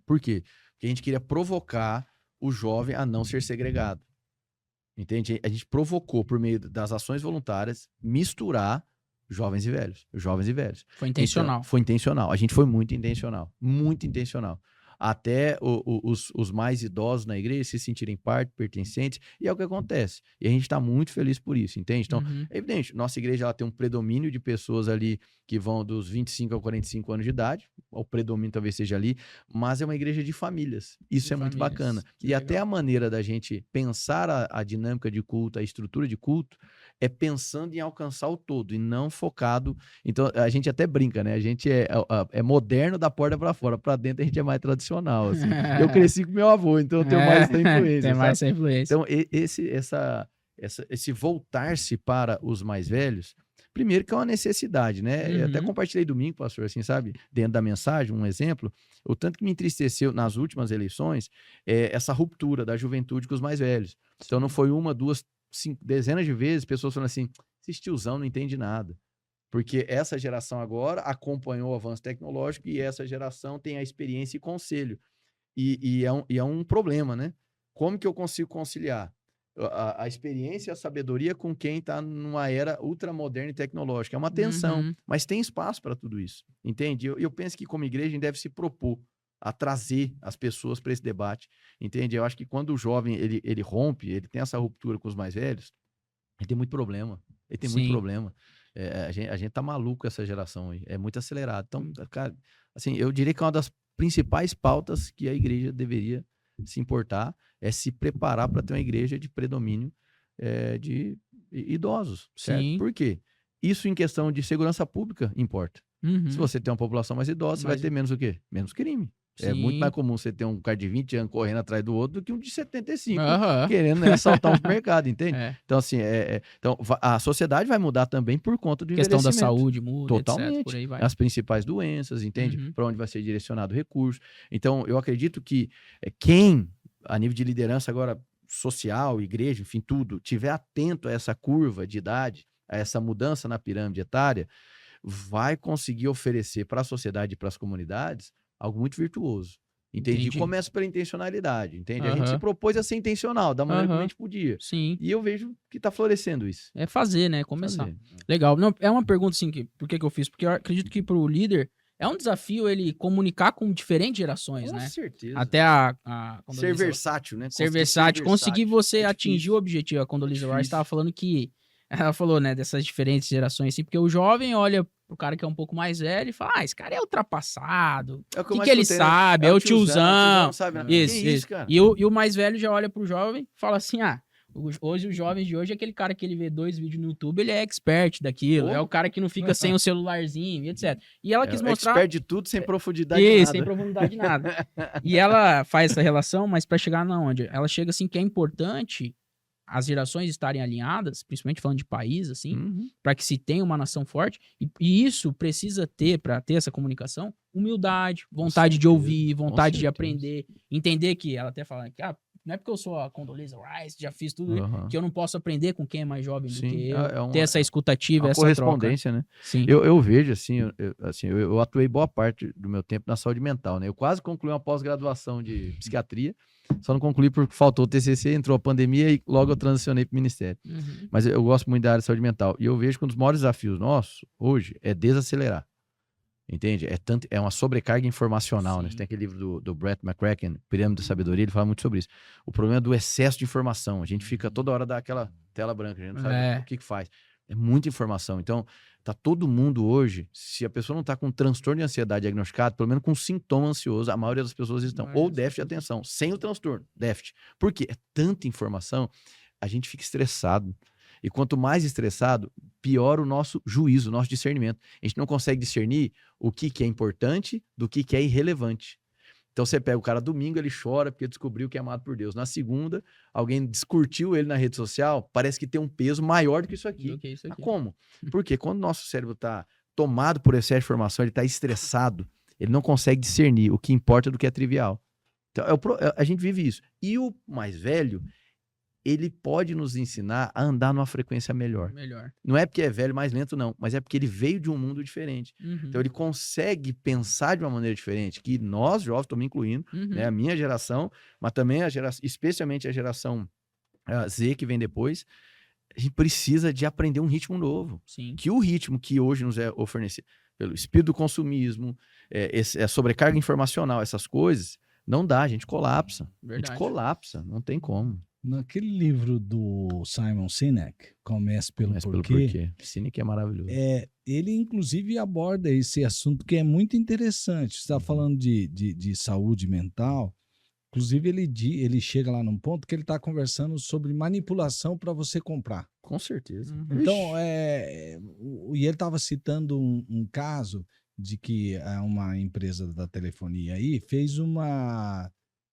Por quê? Porque a gente queria provocar o jovem a não ser segregado. Entende? A gente provocou, por meio das ações voluntárias, misturar jovens e velhos. Jovens e velhos. Foi intencional. Então, foi intencional. A gente foi muito intencional. Muito intencional. Até os mais idosos na igreja se sentirem parte, pertencentes, e é o que acontece. E a gente está muito feliz por isso, entende? Então, é evidente, nossa igreja ela tem um predomínio de pessoas ali que vão dos 25 a 45 anos de idade, o predomínio talvez seja ali, mas é uma igreja de famílias. Isso é muito bacana. E até a maneira da gente pensar a dinâmica de culto, a estrutura de culto, é pensando em alcançar o todo e não focado. Então, a gente até brinca, né? A gente é moderno da porta para fora, para dentro a gente é mais tradicional. Assim. Eu cresci com meu avô, então eu tenho mais essa influência. Tem mais essa influência. Então, esse voltar-se para os mais velhos, primeiro que é uma necessidade, né? Eu até compartilhei domingo, pastor, assim, sabe? Dentro da mensagem, um exemplo, o tanto que me entristeceu nas últimas eleições é essa ruptura da juventude com os mais velhos. Então, não foi 1, 2, 5, dezenas de vezes, pessoas falando assim, esse tiozão não entende nada. Porque essa geração agora acompanhou o avanço tecnológico e essa geração tem a experiência e conselho. E é um problema, né? Como que eu consigo conciliar a experiência e a sabedoria com quem está numa era ultramoderna e tecnológica? É uma tensão, mas tem espaço para tudo isso, entende? Eu penso que como igreja a gente deve se propor a trazer as pessoas para esse debate, entende? Eu acho que quando o jovem ele rompe, ele tem essa ruptura com os mais velhos, ele tem muito problema. Ele tem muito problema. A gente tá maluco com essa geração aí. É muito acelerado. Então, cara, assim, eu diria que uma das principais pautas que a igreja deveria se importar é se preparar para ter uma igreja de predomínio idosos, certo? Sim. Por quê? Isso em questão de segurança pública importa. Uhum. Se você tem uma população mais idosa, você vai Mais- ter menos o quê? Menos crime. É muito Sim. mais comum você ter um cara de 20 anos correndo atrás do outro do que um de 75 Aham. querendo, né, assaltar um mercado, entende? É. Então, assim, então, a sociedade vai mudar também por conta do Questão da envelhecimento. saúde muda, etc. Totalmente. Por aí vai. As principais doenças, entende? Uhum. Para onde vai ser direcionado o recurso. Então, eu acredito que quem, a nível de liderança agora social, igreja, enfim, tudo, tiver atento a essa curva de idade, a essa mudança na pirâmide etária, vai conseguir oferecer para a sociedade e para as comunidades algo muito virtuoso. Entende? Entendi. E começa pela intencionalidade, entende? A gente se Aham. propôs a ser intencional, da maneira como a Aham. gente podia. Sim. E eu vejo que tá florescendo isso. É fazer, né? Começar. Fazer. Legal. Não, é uma pergunta assim, por que eu fiz? Porque eu acredito que pro líder é um desafio ele comunicar com diferentes gerações, Com né? certeza. Até a Ser Condoleezza- versátil, né? ser Conseguir versátil, conseguir você É atingir difícil. o objetivo. A Condoleezza Rice Difícil. estava falando que ela falou, né, dessas diferentes gerações assim, porque o jovem olha pro cara que é um pouco mais velho e fala: "Ah, esse cara é ultrapassado. É O que, eu mais que ele escutei, né? sabe? É o tiozão." não sabe nada. Isso, Que isso. isso, cara? E o mais velho já olha pro jovem e fala assim: "Ah, hoje os jovens de hoje é aquele cara que ele vê 2 vídeos no YouTube, ele é expert daquilo. Pô. É o cara que não fica sem o celularzinho, e etc." E ela quis mostrar Expert de tudo, sem profundidade isso, nada. sem profundidade nada. E ela faz essa relação, mas pra chegar na onde? Ela chega assim que é importante as gerações estarem alinhadas, principalmente falando de país, assim, Uhum. para que se tenha uma nação forte. E isso precisa ter, para ter essa comunicação, humildade, vontade de certeza, ouvir, vontade de certeza. aprender, entender que ela até fala que não é porque eu sou a Condoleezza Rice, já fiz tudo isso, Aham. que eu não posso aprender com quem é mais jovem do Sim, que eu, é uma- ter essa escutativa, Uma essa troca. correspondência, né? Sim. Eu vejo, assim, eu atuei boa parte do meu tempo na saúde mental, né? Eu quase concluí uma pós-graduação de psiquiatria, só não concluí porque faltou o TCC, entrou a pandemia e logo eu transicionei para o ministério. Uhum. Mas eu gosto muito da área de saúde mental. E eu vejo que um dos maiores desafios nossos, hoje, é desacelerar. Entende? É uma sobrecarga informacional, né? Sim. Você tem aquele livro do Brett McCracken, Pirâmide da Sabedoria, ele fala muito sobre isso. O problema é do excesso de informação. A gente fica toda hora daquela tela branca, a gente não sabe o que faz. É muita informação. Então, tá todo mundo hoje, se a pessoa não tá com transtorno de ansiedade diagnosticado, pelo menos com sintoma ansioso, a maioria das pessoas estão. Ou déficit de atenção, sem o transtorno, déficit. Por quê? É tanta informação, a gente fica estressado. E quanto mais estressado, pior o nosso juízo, o nosso discernimento. A gente não consegue discernir o que é importante do que é irrelevante. Então você pega o cara domingo, ele chora porque descobriu que é amado por Deus. Na segunda, alguém descurtiu ele na rede social, parece que tem um peso maior do que isso aqui. Do que isso Mas aqui. como? Porque quando o nosso cérebro está tomado por excesso de informação, ele está estressado, ele não consegue discernir o que importa do que é trivial. Então a gente vive isso. E o mais velho, ele pode nos ensinar a andar numa frequência melhor. Melhor. Não é porque é velho mais lento, não, mas é porque ele veio de um mundo diferente. Uhum. Então ele consegue pensar de uma maneira diferente, que nós, jovens, estou me incluindo, Uhum. né, a minha geração, mas também especialmente a geração Z que vem depois, a gente precisa de aprender um ritmo novo. Sim. Que o ritmo que hoje nos é oferecido pelo espírito do consumismo, a sobrecarga informacional, essas coisas, não dá, a gente colapsa. Verdade. A gente colapsa, não tem como. Naquele livro do Simon Sinek, Comece pelo Começa pelo Porquê, porquê. Sinek é maravilhoso. ele inclusive aborda esse assunto que é muito interessante. Você está falando de saúde mental. Inclusive, ele chega lá num ponto que ele está conversando sobre manipulação para você comprar. Com certeza. Uhum. Então, e ele estava citando um caso de que uma empresa da telefonia aí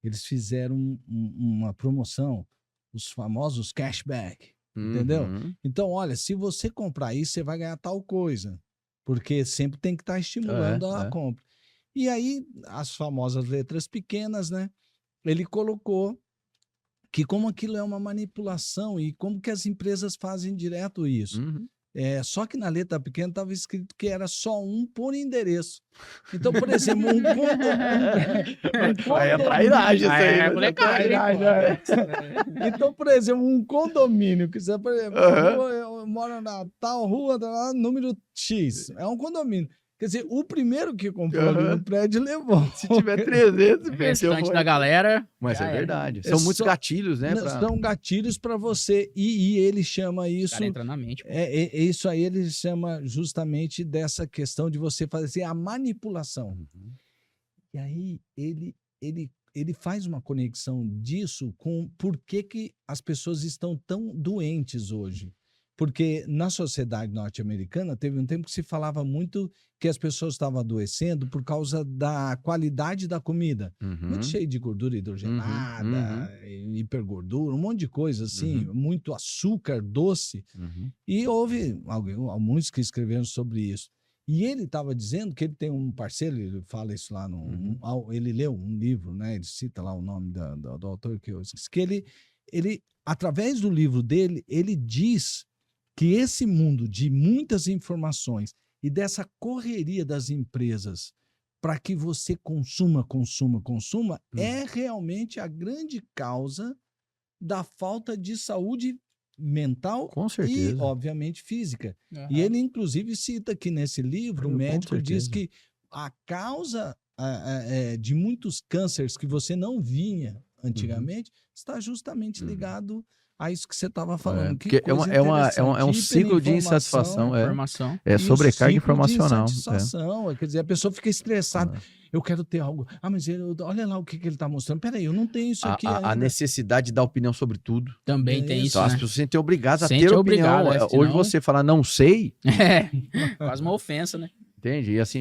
eles fizeram uma promoção, os famosos cashback, entendeu? Uhum. Então, olha, se você comprar isso, você vai ganhar tal coisa, porque sempre tem que estar estimulando a compra. E aí, as famosas letras pequenas, né? Ele colocou que como aquilo é uma manipulação e como que as empresas fazem direto isso. Uhum. Só que na letra pequena estava escrito que era só um por endereço. Então, por exemplo, um Aí é trairagem isso aí. É, né? molecagem, Então, por exemplo, um condomínio, que você, por exemplo, eu moro na tal rua, número X, é um condomínio. Quer dizer, o primeiro que comprou ali no prédio levou. Se tiver 300, O restante da galera. Mas já é era. verdade. São muitos gatilhos, né? São gatilhos para você. E ele chama O isso. cara entra na mente. Pô. Isso aí ele chama justamente dessa questão de você fazer a manipulação. Uhum. E aí ele faz uma conexão disso com por que as pessoas estão tão doentes hoje. Porque na sociedade norte-americana teve um tempo que se falava muito que as pessoas estavam adoecendo por causa da qualidade da comida. Muito cheio de gordura hidrogenada, hipergordura, um monte de coisa assim, muito açúcar, doce. E houve muitos que escreveram sobre isso. E ele estava dizendo que ele tem um parceiro, ele fala isso lá, ele leu um livro, né? Ele cita lá o nome do autor que eu esqueci, que ele, através do livro dele, ele diz que esse mundo de muitas informações e dessa correria das empresas para que você consuma, é realmente a grande causa da falta de saúde mental Com certeza. e, obviamente, física. E ele, inclusive, cita aqui nesse livro, o médico diz que a causa de muitos cânceres que você não vinha antigamente está justamente ligado a isso que você estava falando. Porque é um ciclo de insatisfação. Informação. É sobrecarga informacional. De insatisfação. Quer dizer, a pessoa fica estressada. Eu quero ter algo. Mas olha lá o que ele está mostrando. Peraí, eu não tenho isso aqui ainda. A necessidade de dar opinião sobre tudo. Também tem isso, Então, né? as pessoas se sentem obrigadas a ter opinião. Hoje você falar não sei... quase uma ofensa, né? Entende? E assim,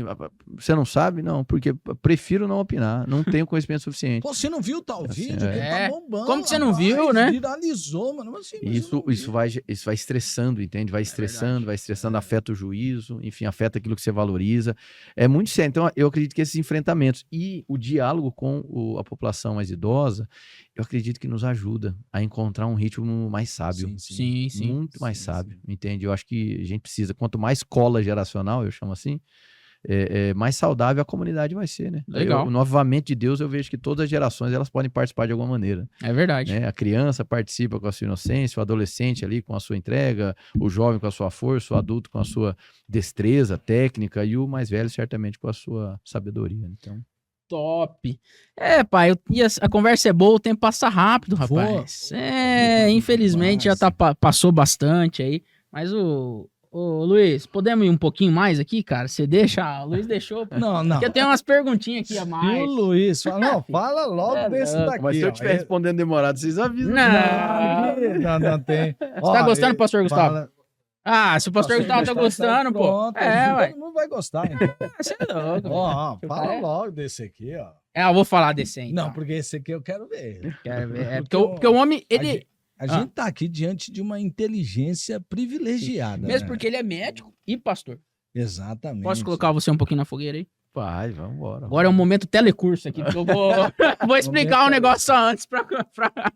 você não sabe? Não, porque prefiro não opinar. Não tenho conhecimento suficiente. Pô, você não viu tal vídeo? Que tá bombando. Como que você não viu, né? Viralizou, mano. Assim, Isso vai estressando, entende? Vai estressando, afeta o juízo, enfim, afeta aquilo que você valoriza. É muito sério. Então, eu acredito que esses enfrentamentos e o diálogo com a população mais idosa, eu acredito que nos ajuda a encontrar um ritmo mais sábio. Sim. Muito mais sábio, entende? Eu acho que a gente precisa, quanto mais cola geracional, eu chamo assim, mais saudável a comunidade vai ser, né? Legal. No avivamento de Deus, eu vejo que todas as gerações elas podem participar de alguma maneira. É verdade. Né? A criança participa com a sua inocência, o adolescente ali com a sua entrega, o jovem com a sua força, o adulto com a sua destreza técnica e o mais velho certamente com a sua sabedoria. Então... Top. Pai, a conversa é boa, o tempo passa rápido, rapaz. Infelizmente já passou bastante aí, mas Ô, Luiz, podemos ir um pouquinho mais aqui, cara? Você deixa? O Luiz deixou. Não. Porque eu tenho umas perguntinhas aqui a mais. E o Luiz fala, fala logo desse daqui. Mas se eu estiver respondendo demorado, vocês avisam. Não tem. Você tá gostando, pastor Gustavo? Se o pastor Gustavo tá gostando, pô. Todo mundo vai gostar, então. Você é louco. Fala logo desse aqui, ó. Eu vou falar desse aí, então. Não, porque esse aqui eu quero ver. Quero ver. Porque o homem, ele... A gente tá aqui diante de uma inteligência privilegiada. Mesmo porque ele é médico e pastor. Exatamente. Posso colocar você um pouquinho na fogueira aí? Vai, vamos embora. Agora é um momento telecurso aqui, porque eu vou explicar um negócio só antes pra tá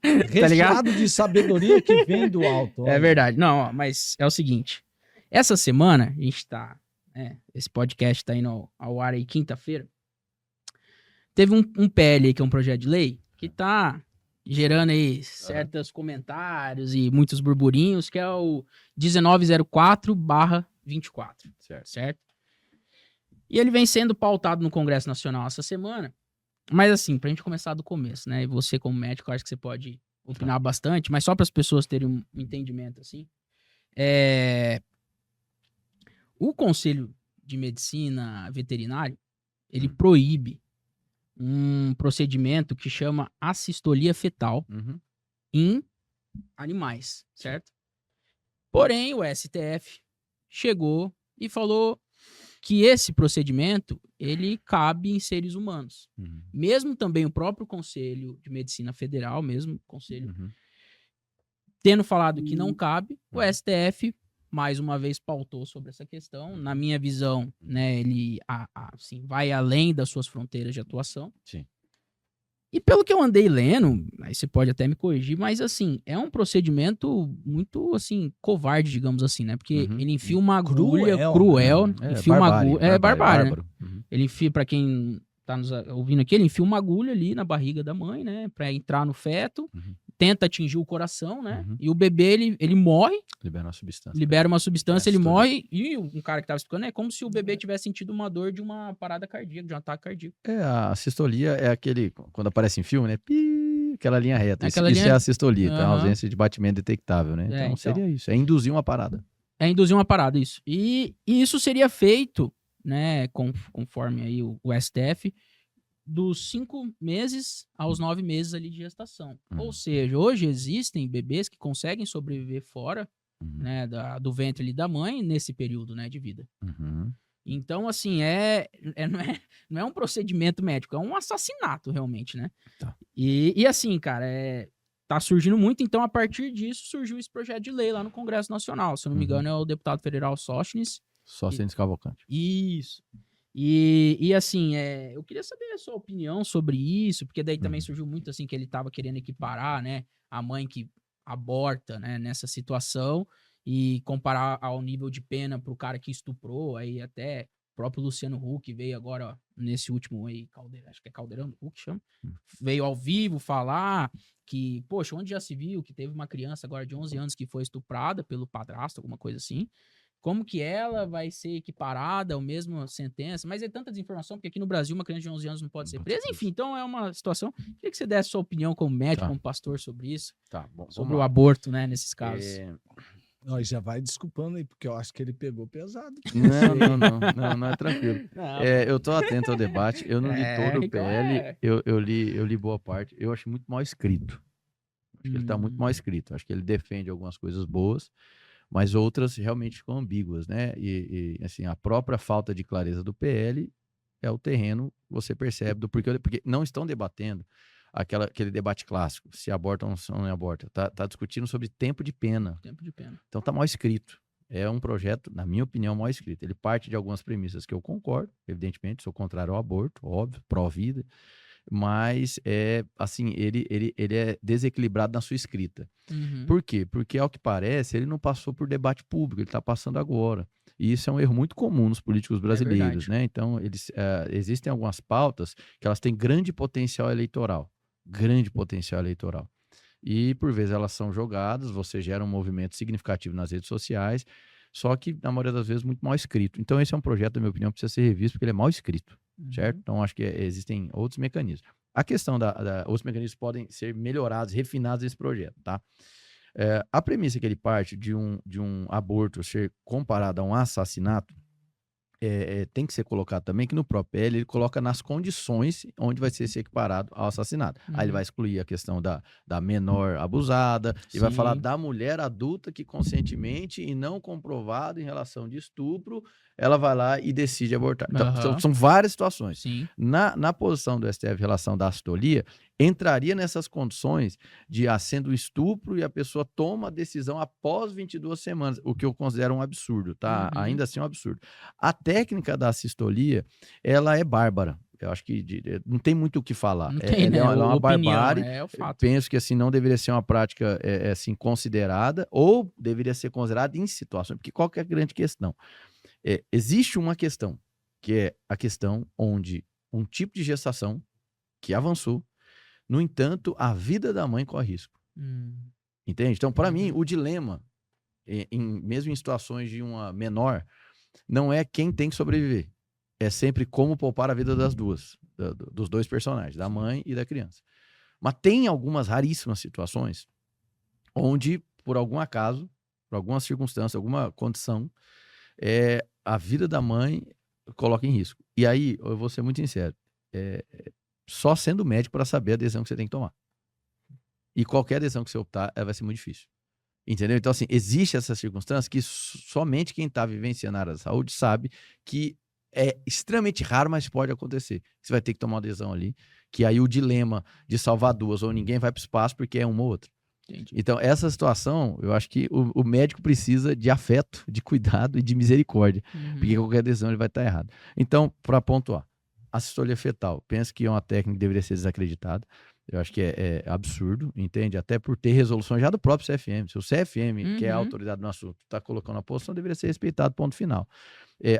ligado? De sabedoria que vem do alto. É verdade. Não, mas é o seguinte. Essa semana, a gente tá... esse podcast tá indo ao ar aí quinta-feira. Teve um PL aí, que é um projeto de lei, que tá gerando aí certos comentários e muitos burburinhos, que é o 1904/24. Certo? E ele vem sendo pautado no Congresso Nacional essa semana. Mas assim, pra gente começar do começo, né? E você como médico, acho que você pode opinar bastante, mas só para as pessoas terem um entendimento assim. O Conselho de Medicina Veterinária, ele proíbe um procedimento que chama assistolia fetal em animais, certo? Porém, o STF chegou e falou que esse procedimento, ele cabe em seres humanos. Mesmo também o próprio Conselho de Medicina Federal, mesmo conselho, tendo falado que não cabe, o STF, mais uma vez, pautou sobre essa questão. Na minha visão, né, ele assim, vai além das suas fronteiras de atuação. Sim. E pelo que eu andei lendo, aí você pode até me corrigir, mas assim, é um procedimento muito, assim, covarde, digamos assim, né? Porque ele enfia uma agulha cruel, enfia uma agulha... É barbárie, né? Ele enfia, pra quem tá nos ouvindo aqui, ele enfia uma agulha ali na barriga da mãe, né? Pra entrar no feto, tenta atingir o coração, né? E o bebê, ele morre. Libera uma substância, ele morre. E um cara que tava explicando, é como se o bebê tivesse sentido uma dor de uma parada cardíaca, de um ataque cardíaco. A sistolia é aquele, quando aparece em filme, né? Aquela linha reta. Isso linha... é a sistolia, tá? A ausência de batimento detectável, né? Então seria isso. É induzir uma parada. Isso. E isso seria feito, né? Conforme aí o STF, dos 5 meses aos 9 meses ali de gestação. Ou seja, hoje existem bebês que conseguem sobreviver fora né, do ventre ali da mãe nesse período, né, de vida. Uhum. Então, assim, não é um procedimento médico, é um assassinato, realmente, né? Tá. E assim, cara, tá surgindo muito, então, a partir disso, surgiu esse projeto de lei lá no Congresso Nacional. Se eu não me engano, é o deputado federal Sóstenes. Só sendo Cavalcante. Isso. E assim, eu queria saber a sua opinião sobre isso, porque daí também surgiu muito, assim, que ele tava querendo equiparar, né, a mãe que aborta, né, nessa situação, e comparar ao nível de pena pro cara que estuprou, aí até o próprio Luciano Huck veio agora, ó, nesse último aí, acho que é Caldeirão do Huck, chama, veio ao vivo falar que, poxa, onde já se viu que teve uma criança agora de 11 anos que foi estuprada pelo padrasto, alguma coisa assim, como que ela vai ser equiparada ao mesmo sentença, mas é tanta desinformação, porque aqui no Brasil uma criança de 11 anos não pode ser presa, enfim, então é uma situação, queria que você desse sua opinião como médico, como pastor sobre isso, Tá, bom, sobre o aborto, né, nesses casos. Nós já vai desculpando aí, porque eu acho que ele pegou pesado. Não é tranquilo. Eu tô atento ao debate, eu não li todo o PL, eu li boa parte, eu acho muito mal escrito. Acho que ele tá muito mal escrito, acho que ele defende algumas coisas boas, mas outras realmente ficam ambíguas, né? E assim, a própria falta de clareza do PL é o terreno, você percebe, do porquê, porque não estão debatendo aquele debate clássico, se aborta ou não aborta. Tá discutindo sobre tempo de pena. Tempo de pena. Então tá mal escrito. É um projeto, na minha opinião, mal escrito. Ele parte de algumas premissas que eu concordo, evidentemente, sou contrário ao aborto, óbvio, pró-vida, mas assim, ele é desequilibrado na sua escrita. Por quê? Porque, ao que parece, ele não passou por debate público, ele está passando agora. E isso é um erro muito comum nos políticos brasileiros, né? Então, existem algumas pautas que elas têm grande potencial eleitoral. E, por vezes, elas são jogadas, você gera um movimento significativo nas redes sociais, só que, na maioria das vezes, muito mal escrito. Então, esse é um projeto, na minha opinião, que precisa ser revisto, porque ele é mal escrito, certo? Então, acho que existem outros mecanismos. A questão outros mecanismos podem ser melhorados, refinados nesse projeto, tá? A premissa que ele parte de um aborto ser comparado a um assassinato, tem que ser colocado também que no próprio PL ele coloca nas condições onde vai ser equiparado ao assassinato. Aí ele vai excluir a questão da menor abusada, e vai falar da mulher adulta que conscientemente e não comprovado em relação de estupro, ela vai lá e decide abortar. Então, são várias situações. Na posição do STF em relação da acistolia, entraria nessas condições de sendo estupro e a pessoa toma a decisão após 22 semanas, o que eu considero um absurdo, tá? Ainda assim é um absurdo. A técnica da assistolia, ela é bárbara. Eu acho que não tem muito o que falar. Ela é uma barbárie. É o fato. Penso que assim, não deveria ser uma prática assim, considerada, ou deveria ser considerada em situações. Porque qual que é a grande questão? Existe uma questão, que é a questão onde um tipo de gestação que avançou, no entanto, a vida da mãe corre risco. Entende? Então, para mim, o dilema, mesmo em situações de uma menor, não é quem tem que sobreviver. É sempre como poupar a vida das duas, dos dois personagens, da mãe e da criança. Mas tem algumas raríssimas situações onde, por algum acaso, por alguma circunstância, alguma condição, a vida da mãe coloca em risco. E aí, eu vou ser muito sincero, só sendo médico para saber a decisão que você tem que tomar. E qualquer decisão que você optar, ela vai ser muito difícil. Entendeu? Então, assim, existe essa circunstância que somente quem está vivenciando a área da saúde sabe que é extremamente raro, mas pode acontecer. Você vai ter que tomar uma decisão ali, que aí o dilema de salvar duas ou ninguém vai para o espaço porque é uma ou outra. Entendi. Então, essa situação, eu acho que o médico precisa de afeto, de cuidado e de misericórdia, porque qualquer decisão ele vai estar errado. Então, para pontuar, a sistolia fetal, penso que é uma técnica que deveria ser desacreditada. Eu acho que é absurdo, entende? Até por ter resolução já do próprio CFM. Se o CFM, que é a autoridade no assunto, está colocando a posição, deveria ser respeitado, ponto final.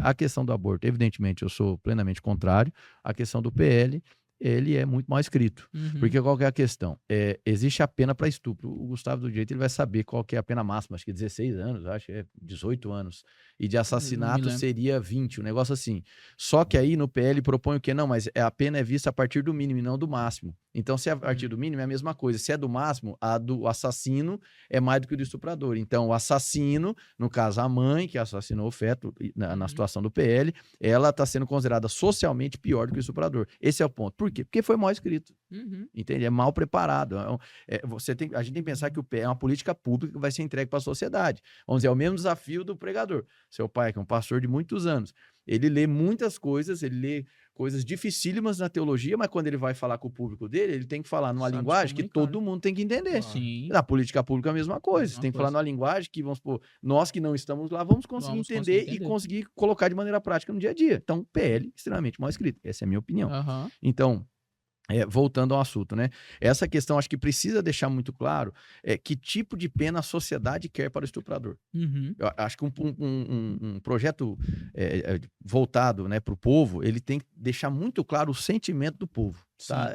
A questão do aborto, evidentemente, eu sou plenamente contrário. A questão do PL, ele é muito mal escrito. Porque qual que é a questão? Existe a pena para estupro. O Gustavo do Direito ele vai saber qual que é a pena máxima, acho que 16 anos, acho que 18 anos. E de assassinato seria 20, um negócio assim. Só que aí no PL propõe o quê? Não, mas a pena é vista a partir do mínimo e não do máximo. Então, se é a partir do mínimo, é a mesma coisa. Se é do máximo, a do assassino é mais do que o do estuprador. Então, o assassino, no caso a mãe que assassinou o feto, na situação do PL, ela está sendo considerada socialmente pior do que o estuprador. Esse é o ponto. Por Por quê? Porque foi mal escrito. Uhum. Entende? É mal preparado. A gente tem que pensar que o PL é uma política pública que vai ser entregue para a sociedade. Vamos dizer, é o mesmo desafio do pregador. Seu pai, que é um pastor de muitos anos, ele lê muitas coisas, ele lê coisas dificílimas na teologia, mas quando ele vai falar com o público dele, ele tem que falar numa Sabe se linguagem que comunicar, todo mundo tem que entender. Sim. Na política pública é a mesma coisa. Você Mesma tem que falar coisa. numa linguagem que, vamos supor, nós que não estamos lá, vamos conseguir Vamos conseguir entender e entender. conseguir colocar de maneira prática no dia a dia. Então, PL, extremamente mal escrito. Essa é a minha opinião. Aham. Então, voltando ao assunto, né? Essa questão acho que precisa deixar muito claro que tipo de pena a sociedade quer para o estuprador. Uhum. Eu acho que um projeto voltado, né, para o povo, ele tem que deixar muito claro o sentimento do povo. Tá?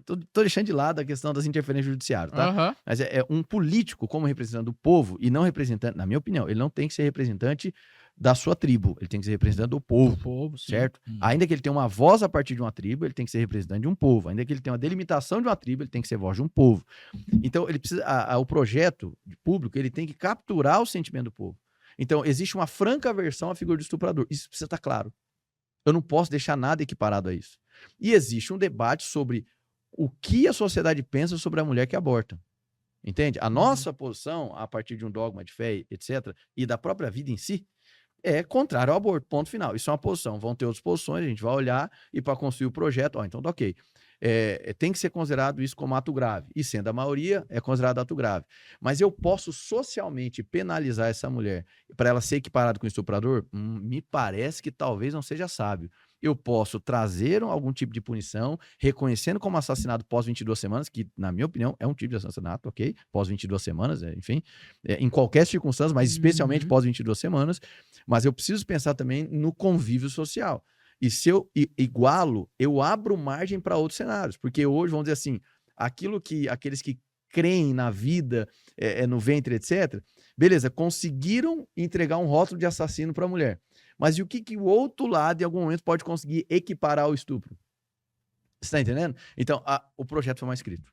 Tô deixando de lado a questão das interferências judiciárias, tá? Aham. Mas é um político como representante do povo e não representante, na minha opinião, ele não tem que ser representante da sua tribo, ele tem que ser representante do povo. Do povo, sim. Certo? Ainda que ele tenha uma voz a partir de uma tribo, ele tem que ser representante de um povo. Ainda que ele tenha uma delimitação de uma tribo, ele tem que ser voz de um povo. Então, ele precisa, o projeto público, ele tem que capturar o sentimento do povo. Então, existe uma franca aversão à figura do estuprador. Isso precisa estar claro. Eu não posso deixar nada equiparado a isso. E existe um debate sobre o que a sociedade pensa sobre a mulher que aborta. Entende? A nossa posição, a partir de um dogma de fé, etc., e da própria vida em si, é contrário ao aborto, ponto final. Isso é uma posição. Vão ter outras posições, a gente vai olhar e para construir o projeto, então tá ok. Tem que ser considerado isso como ato grave. E sendo a maioria, é considerado ato grave. Mas eu posso socialmente penalizar essa mulher para ela ser equiparada com o estuprador? Me parece que talvez não seja sábio. Eu posso trazer algum tipo de punição, reconhecendo como assassinato pós 22 semanas, que, na minha opinião, é um tipo de assassinato, ok? Pós 22 semanas, enfim, em qualquer circunstância, mas especialmente pós 22 semanas. Mas eu preciso pensar também no convívio social. E se eu igualo, eu abro margem para outros cenários. Porque hoje, vamos dizer assim, aqueles que creem na vida, no ventre, etc., beleza, conseguiram entregar um rótulo de assassino para a mulher. Mas e o que o outro lado, em algum momento, pode conseguir equiparar ao estupro? Você está entendendo? Então, o projeto foi mal escrito.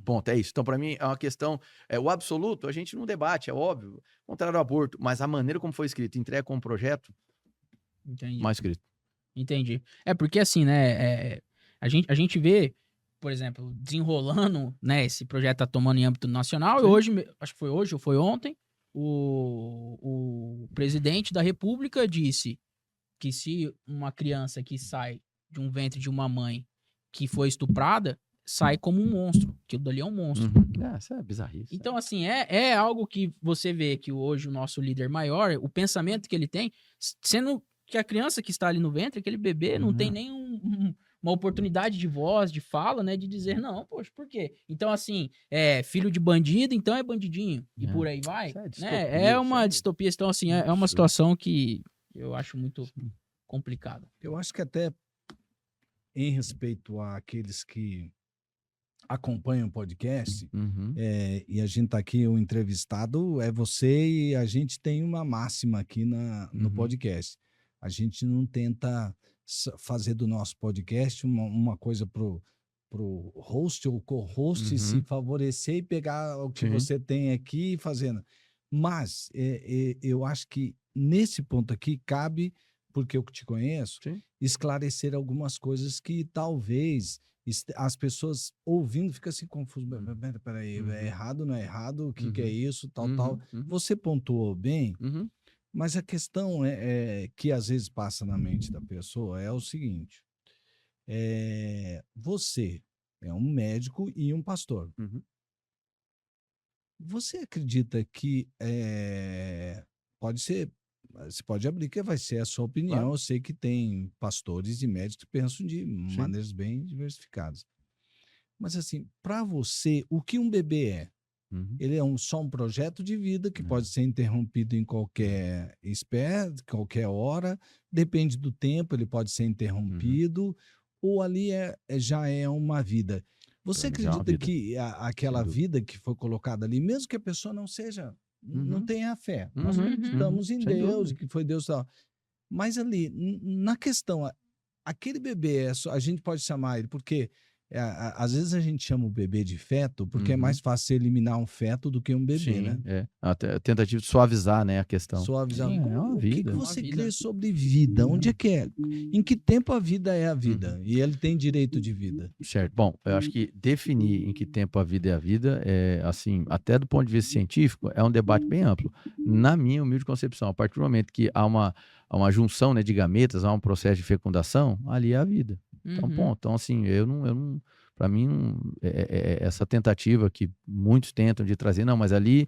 Ponto, é isso. Então, para mim, é uma questão... o absoluto, a gente não debate, é óbvio. Contrário ao aborto. Mas a maneira como foi escrito, entrega como projeto, Entendi. mal escrito. Entendi. Porque assim, né, a gente vê, por exemplo, desenrolando, né, esse projeto tá tomando em âmbito nacional, Sim. e hoje, acho que foi hoje ou foi ontem, o presidente da República disse que se uma criança que sai de um ventre de uma mãe que foi estuprada, sai como um monstro. Aquilo dali é um monstro. Isso é bizarrice. Então, assim, é algo que você vê que hoje o nosso líder maior, o pensamento que ele tem, sendo que a criança que está ali no ventre, aquele bebê, não tem nem uma oportunidade de voz, de fala, né? De dizer, não, poxa, por quê? Então, assim, filho de bandido, então é bandidinho. E por aí vai. Isso é Né? distopia, É uma isso é distopia. Então, assim, é uma absurdo. situação que eu acho muito complicada. Eu acho que até em respeito àqueles que acompanham o podcast, e a gente tá aqui, o entrevistado é você, e a gente tem uma máxima aqui no podcast. A gente não tenta fazer do nosso podcast uma coisa pro host ou co-host se favorecer e pegar o que Sim. você tem aqui e fazendo. Mas eu acho que nesse ponto aqui cabe, porque eu te conheço, Sim. esclarecer algumas coisas que talvez as pessoas ouvindo ficam assim confusas. Peraí, é errado, não é errado? O que é isso? Tal. Você pontuou bem, mas a questão que às vezes passa na mente da pessoa é o seguinte: você é um médico e um pastor. Você acredita que pode ser... Você pode abrir, que vai ser a sua opinião. Claro. Eu sei que tem pastores e médicos que pensam de maneiras bem diversificadas. Mas, assim, para você, o que um bebê é? Ele é só um projeto de vida que pode ser interrompido em qualquer qualquer hora, depende do tempo, ele pode ser interrompido, ou ali já é uma vida. Você Pra mim já é uma acredita vida. que aquela Sem dúvida. vida que foi colocada ali, mesmo que a pessoa não seja... Não tem a fé. Nós Uhum, acreditamos em sem Deus, dúvida. e que foi Deus e tal. Mas ali, na questão, aquele bebê, a gente pode chamar ele, porque às vezes a gente chama o bebê de feto porque é Uhum. mais fácil eliminar um feto do que um bebê, Sim, né? é. A tentativa de suavizar, né, a questão. Suavizar. É uma O que vida. que Uma você vida. crê sobre vida? Onde é que é? Em que tempo a vida é a vida? E ele tem direito de vida. Certo. Bom, eu acho que definir em que tempo a vida é a vida, assim, até do ponto de vista científico, é um debate bem amplo. Na minha humilde concepção, a partir do momento que há uma junção, né, de gametas, há um processo de fecundação, ali é a vida. Então, Uhum. ponto. Então, assim, eu não para mim, essa tentativa que muitos tentam de trazer, não, mas ali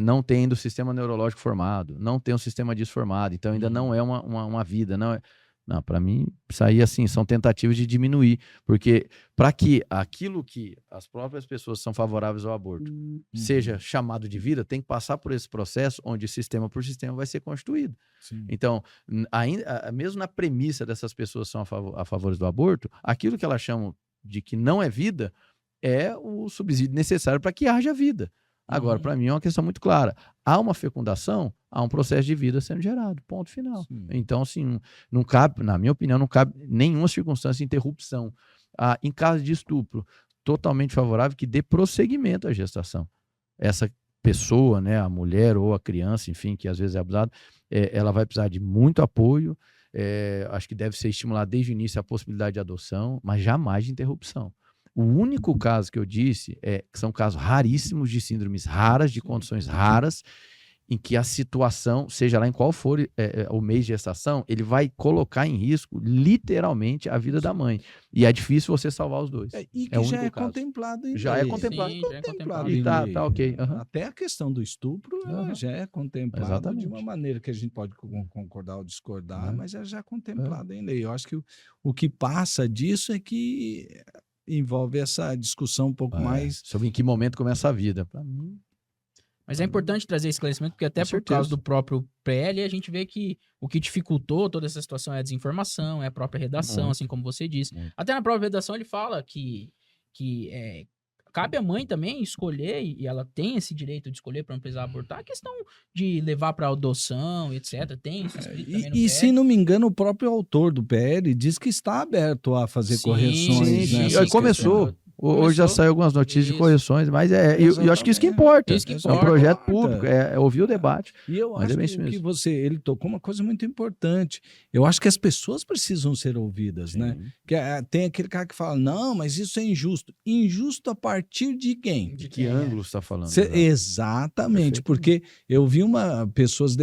não tem ainda o sistema neurológico formado, não tem um sistema disso formado, então ainda não é uma vida, não é. Não, para mim, isso aí, assim, são tentativas de diminuir, porque para que aquilo que as próprias pessoas são favoráveis ao aborto seja chamado de vida, tem que passar por esse processo onde sistema por sistema vai ser constituído. Sim. Então, ainda, mesmo na premissa dessas pessoas são a favor do aborto, aquilo que elas chamam de que não é vida é o subsídio necessário para que haja vida. Agora, para mim, é uma questão muito clara. Há uma fecundação, há um processo de vida sendo gerado. Ponto final. Sim. Então, assim, não cabe, na minha opinião, não cabe nenhuma circunstância de interrupção. Em caso de estupro, totalmente favorável que dê prosseguimento à gestação. Essa pessoa, né, a mulher ou a criança, enfim, que às vezes é abusada, ela vai precisar de muito apoio. Acho que deve ser estimulada desde o início a possibilidade de adoção, mas jamais de interrupção. O único caso que eu disse que são casos raríssimos de síndromes raras, de condições raras, em que a situação, seja lá em qual for o mês de gestação, ele vai colocar em risco, literalmente, a vida da mãe. E é difícil você salvar os dois. E que o já único é caso. contemplado em Já é lei. contemplado. Sim, já é contemplado. em E tá lei. ok. Aham. Até a questão do estupro ela Aham. já é contemplada Exatamente. de uma maneira que a gente pode concordar ou discordar, É. mas ela já é contemplada em lei. Eu acho que o que passa disso é que envolve essa discussão um pouco mais. Sobre em que momento começa a vida. Pra mim, Mas é importante trazer esse esclarecimento, porque até Com por causa certeza. do próprio PL, a gente vê que o que dificultou toda essa situação é a desinformação, é a própria redação, Muito. assim como você disse. Muito. Até na própria redação ele fala que cabe à mãe também escolher, e ela tem esse direito de escolher para não precisar abortar, a questão de levar para adoção, etc. Tem isso escrito também no E PL. se não me engano, o próprio autor do PL diz que está aberto a fazer Sim, correções. sim, nessas sim. questões. Começou. Hoje já Começou. saiu algumas notícias de Isso. correções, mas eu acho que isso que importa. Isso que É um importa. projeto público, é ouvir o debate. E eu Mas acho é bem que, isso o que mesmo. ele tocou uma coisa muito importante. Eu acho que as pessoas precisam ser ouvidas, né? Que tem aquele cara que fala, não, mas isso é injusto. Injusto a partir de quem? De De quem que é? ângulo você está falando? Exatamente, Perfeito. porque eu vi pessoas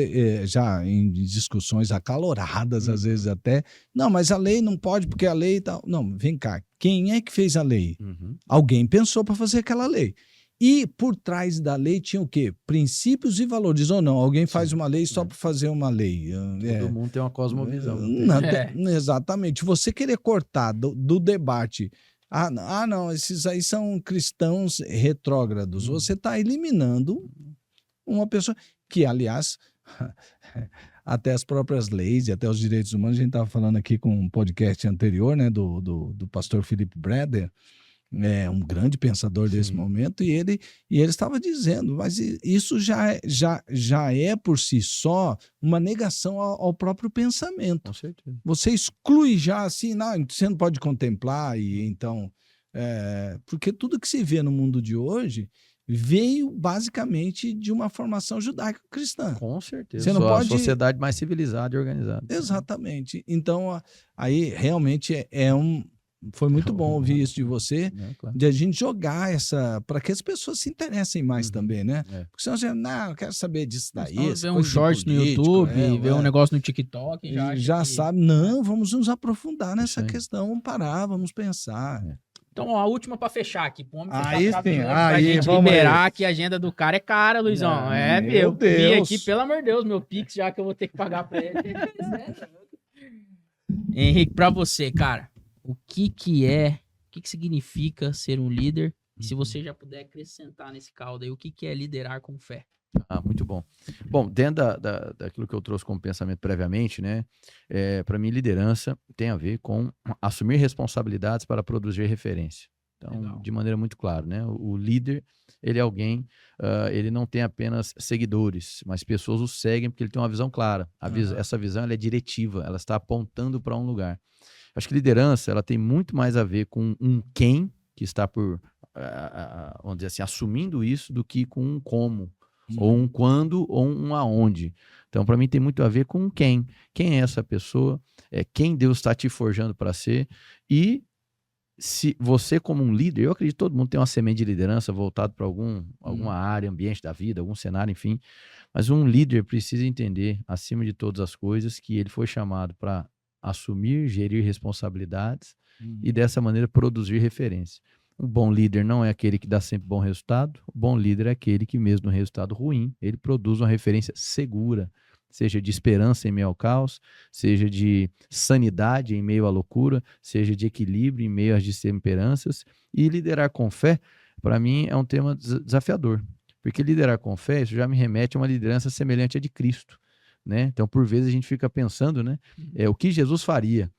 já em discussões acaloradas, às vezes até, não, mas a lei não pode, porque a lei e tal. Não, vem cá, quem é que fez a lei? Uhum. Alguém pensou para fazer aquela lei. E por trás da lei tinha o quê? Princípios e valores, ou não? Alguém faz uma lei só para fazer uma lei. Todo mundo tem uma cosmovisão. Exatamente. Você querer cortar do debate, não, esses aí são cristãos retrógrados. Você está eliminando uma pessoa que, aliás, até as próprias leis e até os direitos humanos, a gente estava falando aqui com um podcast anterior, né, do pastor Philip Breder, um grande pensador desse momento, e ele estava dizendo, mas isso já é por si só uma negação ao próprio pensamento. Com certeza. Você exclui já assim, não, você não pode contemplar, e então, porque tudo que se vê no mundo de hoje veio basicamente de uma formação judaico-cristã. Com certeza. Você não A pode... sociedade mais civilizada e organizada. Exatamente. Então, aí realmente foi muito bom ouvir isso de você, Claro. de a gente jogar para que as pessoas se interessem mais também, né? Porque senão você, não, eu quero saber disso daí. Ver um short no YouTube, ver um negócio no TikTok, já sabe, não, vamos nos aprofundar nessa questão, vamos parar, vamos pensar. Então, a última pra fechar aqui. Pro homem fechar Aí a chave sim, de ouro, pra gente vamos liberar que a agenda do cara é cara, Luizão. Meu Eu vi Deus. aqui, pelo amor de Deus, meu Pix, já que eu vou ter que pagar pra ele. Henrique, pra você, cara, o que significa ser um líder? E se você já puder acrescentar nesse caldo aí, o que é liderar com fé? Muito bom. Bom, dentro daquilo que eu trouxe como pensamento previamente, né? Para mim, liderança tem a ver com assumir responsabilidades para produzir referência. Então, Legal. de maneira muito clara, né? O líder, ele é alguém, ele não tem apenas seguidores, mas pessoas o seguem porque ele tem uma visão clara. Essa visão ela é diretiva, ela está apontando para um lugar. Acho que liderança, ela tem muito mais a ver com um quem que está por, vamos dizer assim, assumindo isso, do que com um como, ou um quando, ou um aonde. Então, para mim, tem muito a ver com um quem. Quem é essa pessoa? Quem Deus está te forjando para ser. E se você, como um líder, eu acredito que todo mundo tem uma semente de liderança voltado para alguma área, ambiente da vida, algum cenário, enfim. Mas um líder precisa entender, acima de todas as coisas, que ele foi chamado para assumir, gerir responsabilidades e dessa maneira produzir referência. Um bom líder não é aquele que dá sempre bom resultado. O bom líder é aquele que, mesmo no resultado ruim, ele produz uma referência segura, seja de esperança em meio ao caos, seja de sanidade em meio à loucura, seja de equilíbrio em meio às destemperanças. E liderar com fé, para mim, é um tema desafiador, porque liderar com fé, isso já me remete a uma liderança semelhante à de Cristo, né? Então, por vezes, a gente fica pensando, né, o que Jesus faria.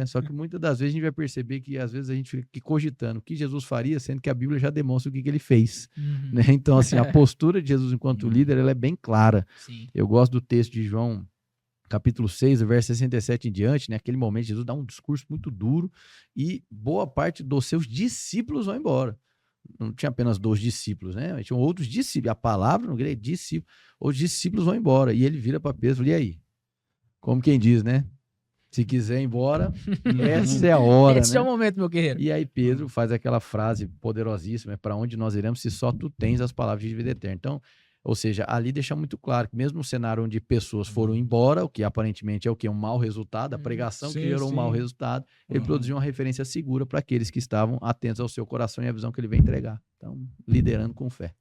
Só que muitas das vezes a gente vai perceber que, às vezes, a gente fica cogitando o que Jesus faria, sendo que a Bíblia já demonstra o que ele fez. Né? Então, assim, a postura de Jesus enquanto líder, ela é bem clara. Sim. Eu gosto do texto de João, capítulo 6, verso 67 em diante, né? Aquele momento, Jesus dá um discurso muito duro e boa parte dos seus discípulos vão embora. Não tinha apenas 2 discípulos, né? Tinham outros discípulos. A palavra no grego é discípulo. Os discípulos vão embora. E ele vira para Pedro e fala: e aí? Como quem diz, né? Se quiser ir embora, essa é a hora. Esse né? é o momento, meu guerreiro. E aí Pedro faz aquela frase poderosíssima: para onde nós iremos se só tu tens as palavras de vida eterna. Então, ou seja, ali deixa muito claro que mesmo no cenário onde pessoas foram embora, o que aparentemente é o que? Um mau resultado, a pregação que gerou um mau resultado, ele produziu uma referência segura para aqueles que estavam atentos ao seu coração e à visão que ele veio entregar. Então, liderando com fé.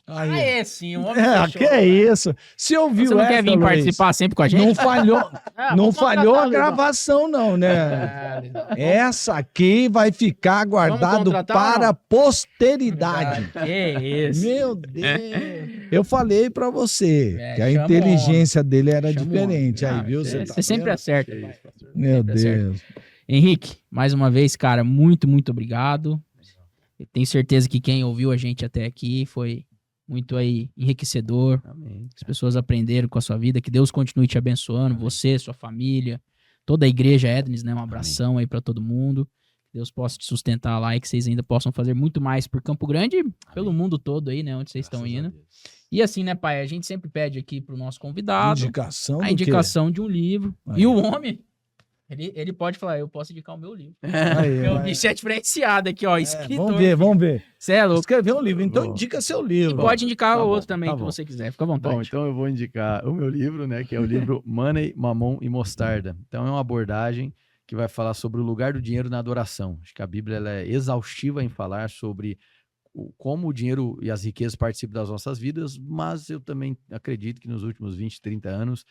Aí sim, o homem que é isso? Se ouviu Você não quer vir participar sempre com a gente? Não falhou, não falhou a Luizão. gravação, não, né? Essa aqui vai ficar guardado para a posteridade. Que isso? Meu Deus. Eu falei para você que a chama inteligência dele era Chama diferente. o homem. Aí, viu? Você tá sempre vendo? acerta. Meu sempre acerta. Deus. Henrique, mais uma vez, cara, muito, muito obrigado. Eu tenho certeza que quem ouviu a gente até aqui foi muito aí enriquecedor. Amém. As pessoas aprenderam com a sua vida. Que Deus continue te abençoando, você, sua família, toda a igreja Ednes, né? Um abração aí pra todo mundo. Que Deus possa te sustentar lá e que vocês ainda possam fazer muito mais por Campo Grande e pelo mundo todo aí, né? Onde vocês estão indo. E assim, né, pai? A gente sempre pede aqui pro nosso convidado Indicação a do indicação de um livro. Aí. E o homem, ele pode falar: eu posso indicar o meu livro. quê? Aí, Meu vai. bicho é diferenciado aqui, ó. Escritor. Vamos ver. Você é louco. Escreveu um livro, então Bom. indica seu E livro. pode indicar tá o bom, outro também tá que bom. você quiser. Fica à vontade. Bom, então eu vou indicar o meu livro, né, que é o livro Money, Mamon e Mostarda. Então é uma abordagem que vai falar sobre o lugar do dinheiro na adoração. Acho que a Bíblia ela é exaustiva em falar sobre como o dinheiro e as riquezas participam das nossas vidas, mas eu também acredito que nos últimos 20, 30 anos,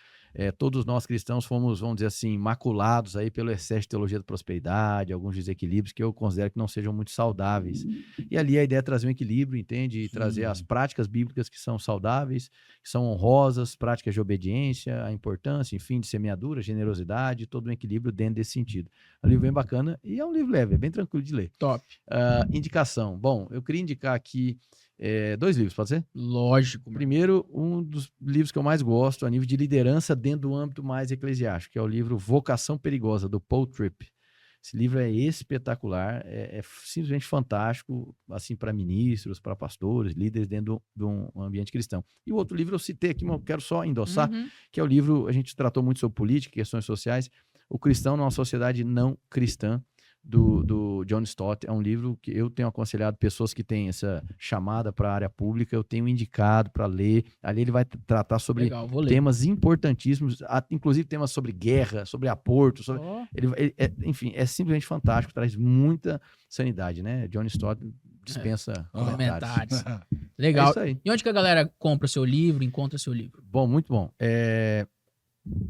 todos nós cristãos fomos, vamos dizer assim, maculados aí pelo excesso de teologia da prosperidade, alguns desequilíbrios que eu considero que não sejam muito saudáveis. E ali a ideia é trazer um equilíbrio, entende? E trazer as práticas bíblicas que são saudáveis, que são honrosas, práticas de obediência, a importância, enfim, de semeadura, generosidade, todo um equilíbrio dentro desse sentido. É um livro bem bacana e é um livro leve, é bem tranquilo de ler. Top. Indicação. Bom, eu queria indicar aqui 2 livros, pode ser? Lógico. Primeiro, um dos livros que eu mais gosto a nível de liderança dentro do âmbito mais eclesiástico, que é o livro Vocação Perigosa, do Paul Tripp. Esse livro é espetacular, é simplesmente fantástico, assim, para ministros, para pastores, líderes dentro de um ambiente cristão. E o outro livro eu citei aqui, mas eu quero só endossar, que é o livro, a gente tratou muito sobre política, questões sociais, O Cristão numa Sociedade Não Cristã, do John Stott. É um livro que eu tenho aconselhado pessoas que têm essa chamada para a área pública, eu tenho indicado para ler. Ali ele vai tratar sobre Legal, vou ler. temas importantíssimos, inclusive temas sobre guerra, sobre aborto, sobre... Ó, enfim, é simplesmente fantástico, traz muita sanidade, né? John Stott dispensa comentários. comentários. Legal. É isso aí. E onde que a galera compra seu livro, encontra seu livro? Bom, muito bom.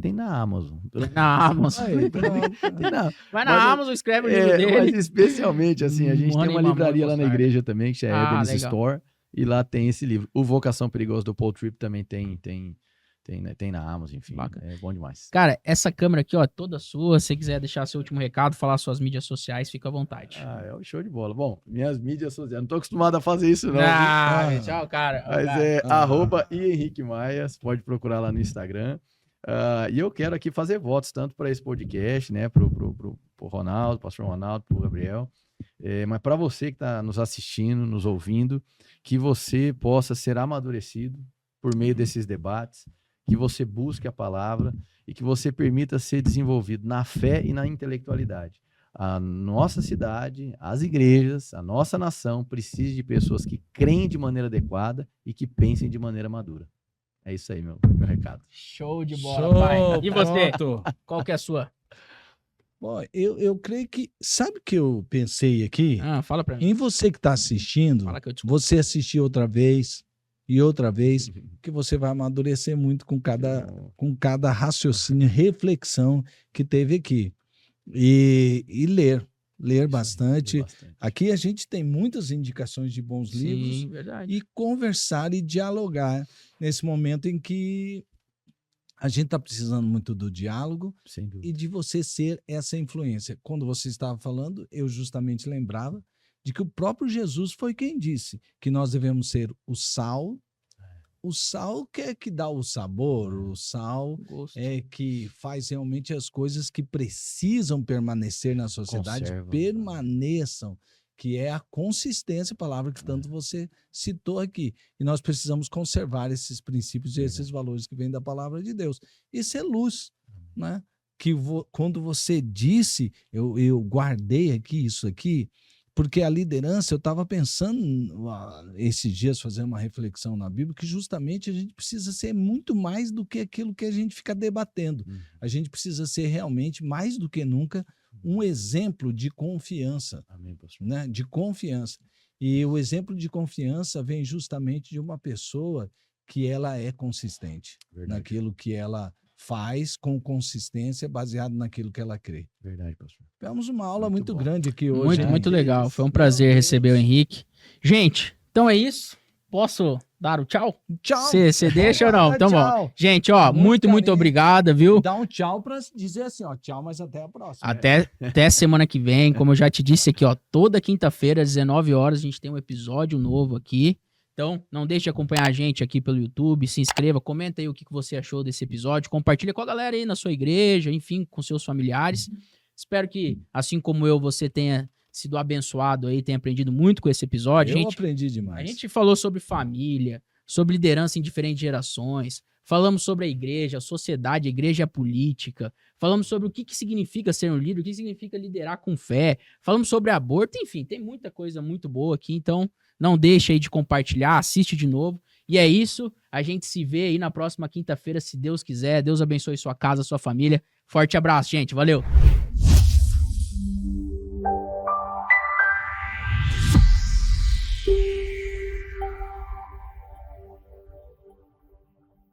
Tem na Amazon. Na Amazon. Aí, pronto. Tem na... Vai na Mas eu- Amazon, escreve o livro Mas dele. especialmente, assim, a gente Money, tem uma Mamon e livraria lá na Mostarda. igreja também, que é Eden's legal. Store, e lá tem esse livro. O Vocação Perigosa, do Paul Tripp, também tem na Amazon, enfim. Bacana. É bom demais. Cara, essa câmera aqui, ó, é toda sua. Se você quiser deixar seu último recado, falar suas mídias sociais, fica à vontade. É um show de bola. Bom, minhas mídias sociais, não tô acostumado a fazer isso, não. viu? Ah, tchau, cara. Mas Cara. @henrique Maia, você pode procurar lá no Instagram. E eu quero aqui fazer votos tanto para esse podcast, né, pro Ronaldo, pastor Ronaldo, pro Gabriel, mas para você que está nos assistindo, nos ouvindo, que você possa ser amadurecido por meio desses debates, que você busque a palavra e que você permita ser desenvolvido na fé e na intelectualidade. A nossa cidade, as igrejas, a nossa nação precisa de pessoas que creem de maneira adequada e que pensem de maneira madura. É isso aí, meu recado. Show de bola, pai. E você? Qual que é a sua? Bom, eu creio que... Sabe o que eu pensei aqui? Fala pra mim. Em você que está assistindo, Fala que eu te... você assistir outra vez e outra vez, que você vai amadurecer muito com cada raciocínio, reflexão que teve aqui. E ler bastante. Aqui a gente tem muitas indicações de bons livros. Verdade. E conversar e dialogar nesse momento em que a gente está precisando muito do diálogo e de você ser essa influência. Quando você estava falando, eu justamente lembrava de que o próprio Jesus foi quem disse que nós devemos ser o sal. O sal que é que dá o sabor, o sal é que faz realmente as coisas que precisam permanecer na sociedade, permaneçam, que é a consistência, a palavra que tanto você citou aqui. E nós precisamos conservar esses princípios e esses valores que vêm da palavra de Deus. Isso é luz, né? Que quando você disse, eu guardei aqui isso aqui, porque a liderança, eu estava pensando esses dias, fazer uma reflexão na Bíblia, que justamente a gente precisa ser muito mais do que aquilo que a gente fica debatendo. A gente precisa ser realmente, mais do que nunca, um exemplo de confiança. Amém, pastor. Né? De confiança. E o exemplo de confiança vem justamente de uma pessoa que ela é consistente naquilo que ela faz, com consistência, baseado naquilo que ela crê. Verdade, pastor. Tivemos uma aula muito grande aqui hoje. Muito legal. Foi um prazer receber o Henrique. Gente, então é isso. Posso dar o tchau? Tchau. Você deixa ou não? Então, bom. Gente, ó, muito obrigado, viu? Dá um tchau pra dizer assim, ó, tchau, mas até a próxima. Até semana que vem, como eu já te disse aqui, ó, toda quinta-feira, às 19 horas, a gente tem um episódio novo aqui. Então, não deixe de acompanhar a gente aqui pelo YouTube, se inscreva, comenta aí o que você achou desse episódio, compartilha com a galera aí na sua igreja, enfim, com seus familiares. Espero que, assim como eu, você tenha sido abençoado aí, tenha aprendido muito com esse episódio. Eu aprendi demais. A gente falou sobre família, sobre liderança em diferentes gerações, falamos sobre a igreja, a sociedade, a igreja e a política, falamos sobre o que significa ser um líder, o que significa liderar com fé, falamos sobre aborto, enfim, tem muita coisa muito boa aqui, então não deixe aí de compartilhar, assiste de novo. E é isso, a gente se vê aí na próxima quinta-feira, se Deus quiser. Deus abençoe sua casa, sua família. Forte abraço, gente. Valeu!